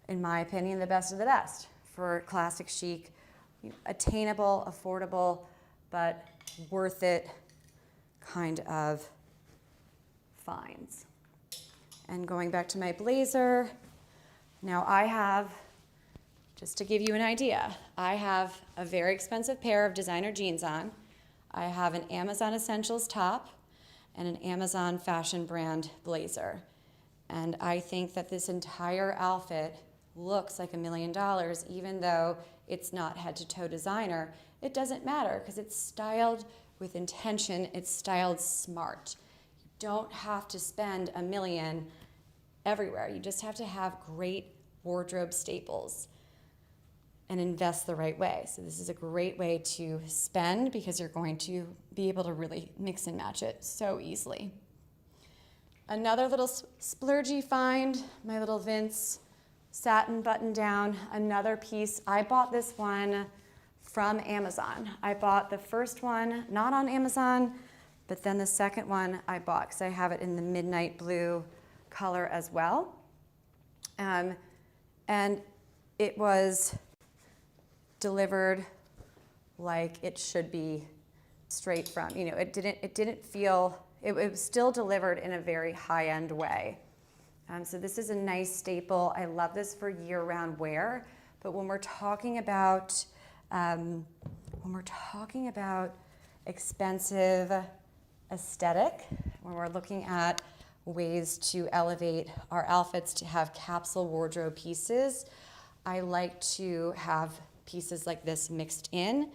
in my opinion, the best of the best for classic chic, attainable, affordable, but worth it kind of finds. And going back to my blazer, now I have, just to give you an idea, I have a very expensive pair of designer jeans on. I have an Amazon Essentials top and an Amazon fashion brand blazer. And I think that this entire outfit looks like $1 million, even though it's not head to toe designer. It doesn't matter because it's styled with intention, it's styled smart. You don't have to spend $1 million everywhere. You just have to have great wardrobe staples and invest the right way. So this is a great way to spend because you're going to be able to really mix and match it so easily. Another little splurgy find, my little Vince satin button down, another piece. I bought this one from Amazon. I bought the first one, not on Amazon, but then the second one I bought because I have it in the midnight blue color as well. And it was delivered like it should be straight from, it didn't feel, it was still delivered in a very high-end way. So this is a nice staple. I love this for year-round wear, but when we're talking about expensive aesthetic, when we're looking at ways to elevate our outfits to have capsule wardrobe pieces, I like to have pieces like this mixed in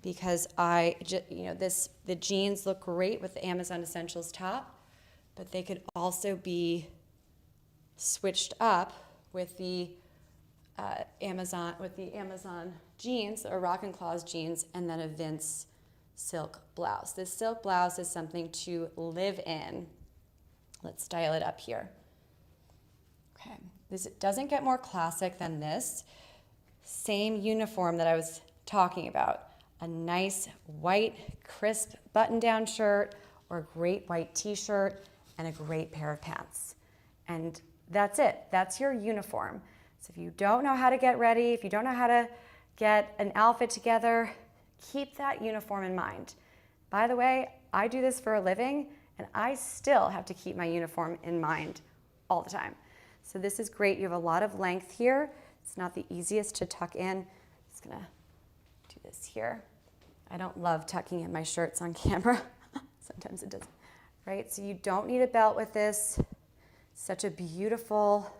because the jeans look great with the Amazon Essentials top, but they could also be switched up with the Amazon jeans or Rock and Claws jeans, and then a Vince silk blouse. This silk blouse is something to live in. Let's style it up here. Okay, this doesn't get more classic than this. Same uniform that I was talking about. A nice white, crisp button-down shirt or a great white t-shirt and a great pair of pants. And that's it. That's your uniform. So if you don't know how to get ready, if you don't know how to get an outfit together, keep that uniform in mind. By the way, I do this for a living, and I still have to keep my uniform in mind all the time. So this is great. You have a lot of length here. It's not the easiest to tuck in. I'm just gonna do this here. I don't love tucking in my shirts on camera. Sometimes it doesn't, right? So you don't need a belt with this. Such a beautiful,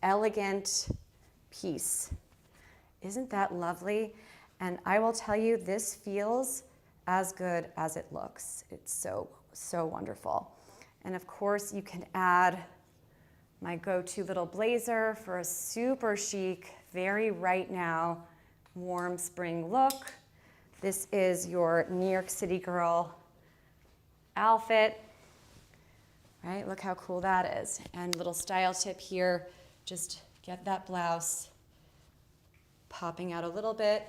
elegant piece. Isn't that lovely? And I will tell you, this feels as good as it looks. It's so, so wonderful. And of course, you can add my go-to little blazer for a super chic, very right now, warm spring look. This is your New York City girl outfit, right? Look how cool that is. And little style tip here, just get that blouse popping out a little bit,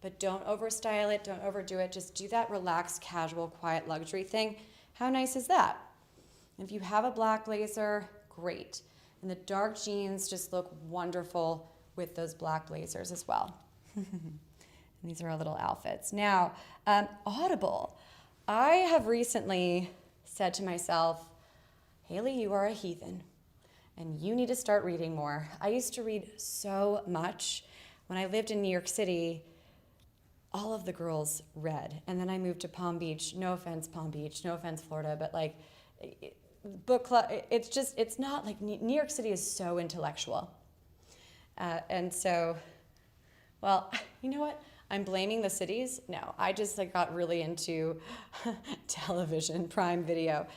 but don't overstyle it, don't overdo it. Just do that relaxed, casual, quiet luxury thing. How nice is that? And if you have a black blazer, great. And the dark jeans just look wonderful with those black blazers as well. And these are our little outfits. Now, Audible. I have recently said to myself, Hailey, you are a heathen, and you need to start reading more. I used to read so much. When I lived in New York City, all of the girls read. And then I moved to Palm Beach. No offense, Palm Beach. No offense, Florida. But like, book club, it's not like, New York City is so intellectual. And so, well, you know what? I'm blaming the cities. No, I just like got really into television, Prime Video.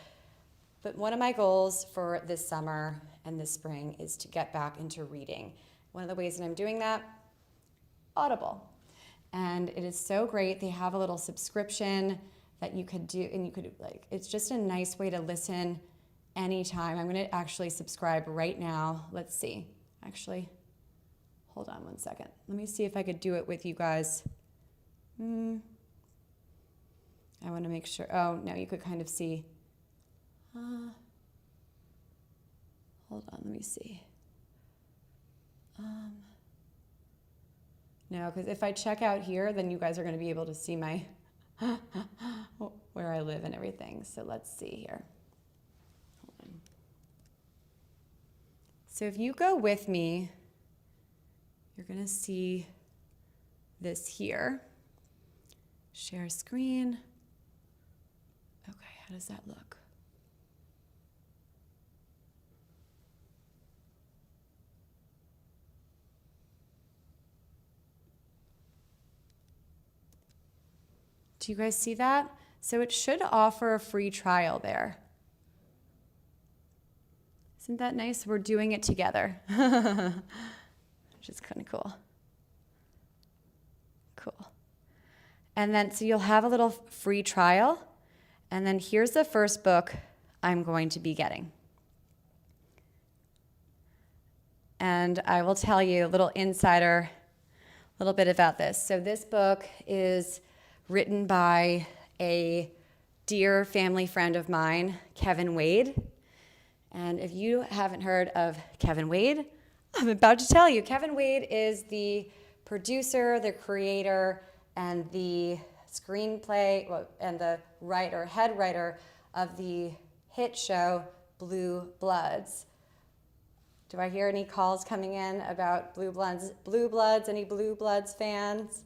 But one of my goals for this summer and this spring is to get back into reading. One of the ways that I'm doing that, Audible. And it is so great. They have a little subscription that you could do, and you could like, it's just a nice way to listen anytime. I'm gonna actually subscribe right now. Let's see, actually, hold on one second. Let me see if I could do it with you guys. I wanna make sure, oh no, you could kind of see. Hold on, let me see. No, because if I check out here, then you guys are going to be able to see my where I live and everything. So let's see here. Hold on. So if you go with me, you're going to see this here. Share screen. Okay, how does that look? Do you guys see that? So it should offer a free trial there. Isn't that nice? We're doing it together, which is kind of cool. Cool. And then, so you'll have a little free trial. And then here's the first book I'm going to be getting. And I will tell you a little insider, a little bit about this. So this book is written by a dear family friend of mine, Kevin Wade. And if you haven't heard of Kevin Wade, I'm about to tell you. Kevin Wade is the producer, the creator, and the screenplay, and the writer, head writer of the hit show Blue Bloods. Do I hear any calls coming in about Blue Bloods? Blue Bloods, any Blue Bloods fans?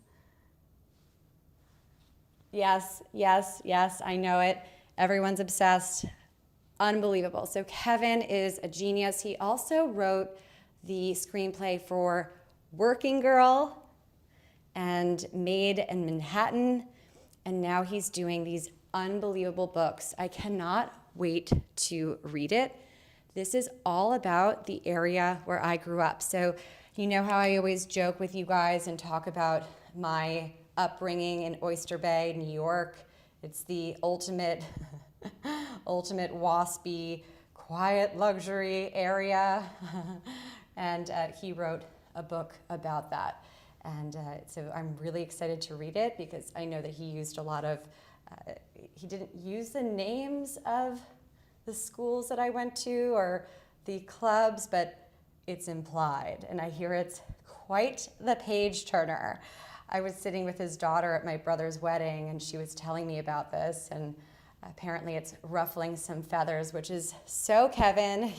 Yes, yes, yes, I know it. Everyone's obsessed. Unbelievable. So Kevin is a genius. He also wrote the screenplay for Working Girl and Maid in Manhattan, and now he's doing these unbelievable books. I cannot wait to read it. This is all about the area where I grew up. So you know how I always joke with you guys and talk about my upbringing in Oyster Bay, New York. It's the ultimate waspy, quiet luxury area. And he wrote a book about that. And so I'm really excited to read it because I know that he used a lot of, he didn't use the names of the schools that I went to or the clubs, but it's implied, and I hear it's quite the page turner. I was sitting with his daughter at my brother's wedding, and she was telling me about this, and apparently it's ruffling some feathers, which is so Kevin.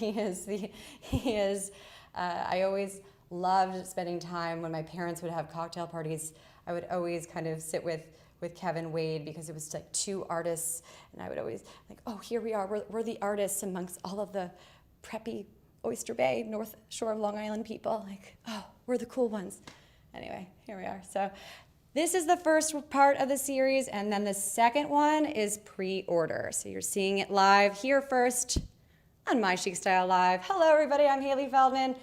I always loved spending time when my parents would have cocktail parties. I would always kind of sit with Kevin Wade because it was like two artists, and I would always like, oh, here we are, we're the artists amongst all of the preppy Oyster Bay, North Shore of Long Island people. Like, oh, we're the cool ones. Anyway, here we are. So this is the first part of the series, and then the second one is pre-order. So you're seeing it live here first on My Chic Style Live. Hello, everybody. I'm Hailey Feldman.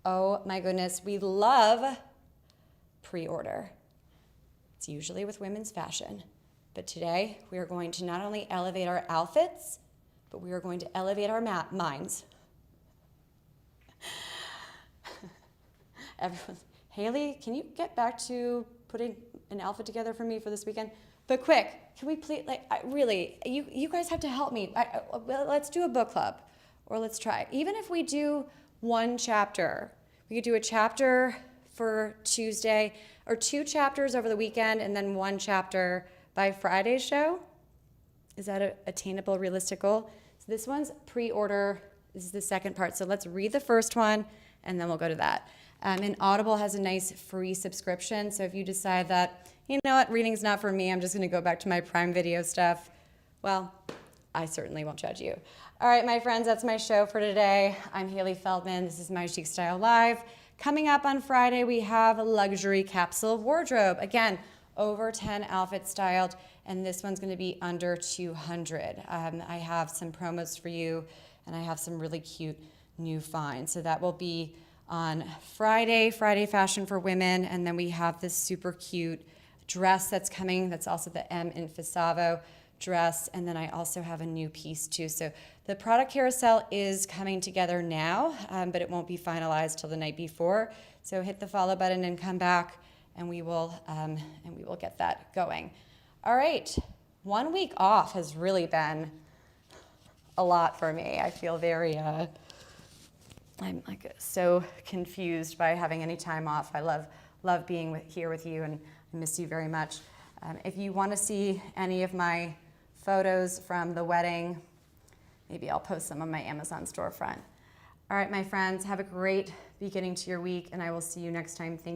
Oh, my goodness. We love pre-order. It's usually with women's fashion. But today, we are going to not only elevate our outfits, but we are going to elevate our minds. Everyone, Hailey, can you get back to putting an outfit together for me for this weekend? But quick, can we please, really, you guys have to help me. Let's do a book club, or let's try. Even if we do one chapter, we could do a chapter for Tuesday, or 2 chapters over the weekend, and then 1 chapter by Friday's show. Is that an attainable, realistic goal? So this one's pre-order. This is the second part. So let's read the first one, and then we'll go to that. And Audible has a nice free subscription. So if you decide that, you know what, reading's not for me, I'm just going to go back to my Prime Video stuff, well, I certainly won't judge you. All right, my friends, that's my show for today. I'm Hailey Feldman. This is My Chic Style Live. Coming up on Friday, we have a luxury capsule wardrobe. Again, over 10 outfits styled, and this one's going to be under 200. I have some promos for you, and I have some really cute new finds. So that will be on Friday fashion for women, and then we have this super cute dress that's coming. That's also the M in Fisavo dress, and then I also have a new piece too. So the product carousel is coming together now, but it won't be finalized till the night before. So hit the follow button and come back, and we will get that going. All right, 1 week off has really been a lot for me. I feel very I'm like so confused by having any time off. I love being here with you, and I miss you very much. If you want to see any of my photos from the wedding, maybe I'll post them on my Amazon storefront. All right, my friends, have a great beginning to your week, and I will see you next time. Thank you.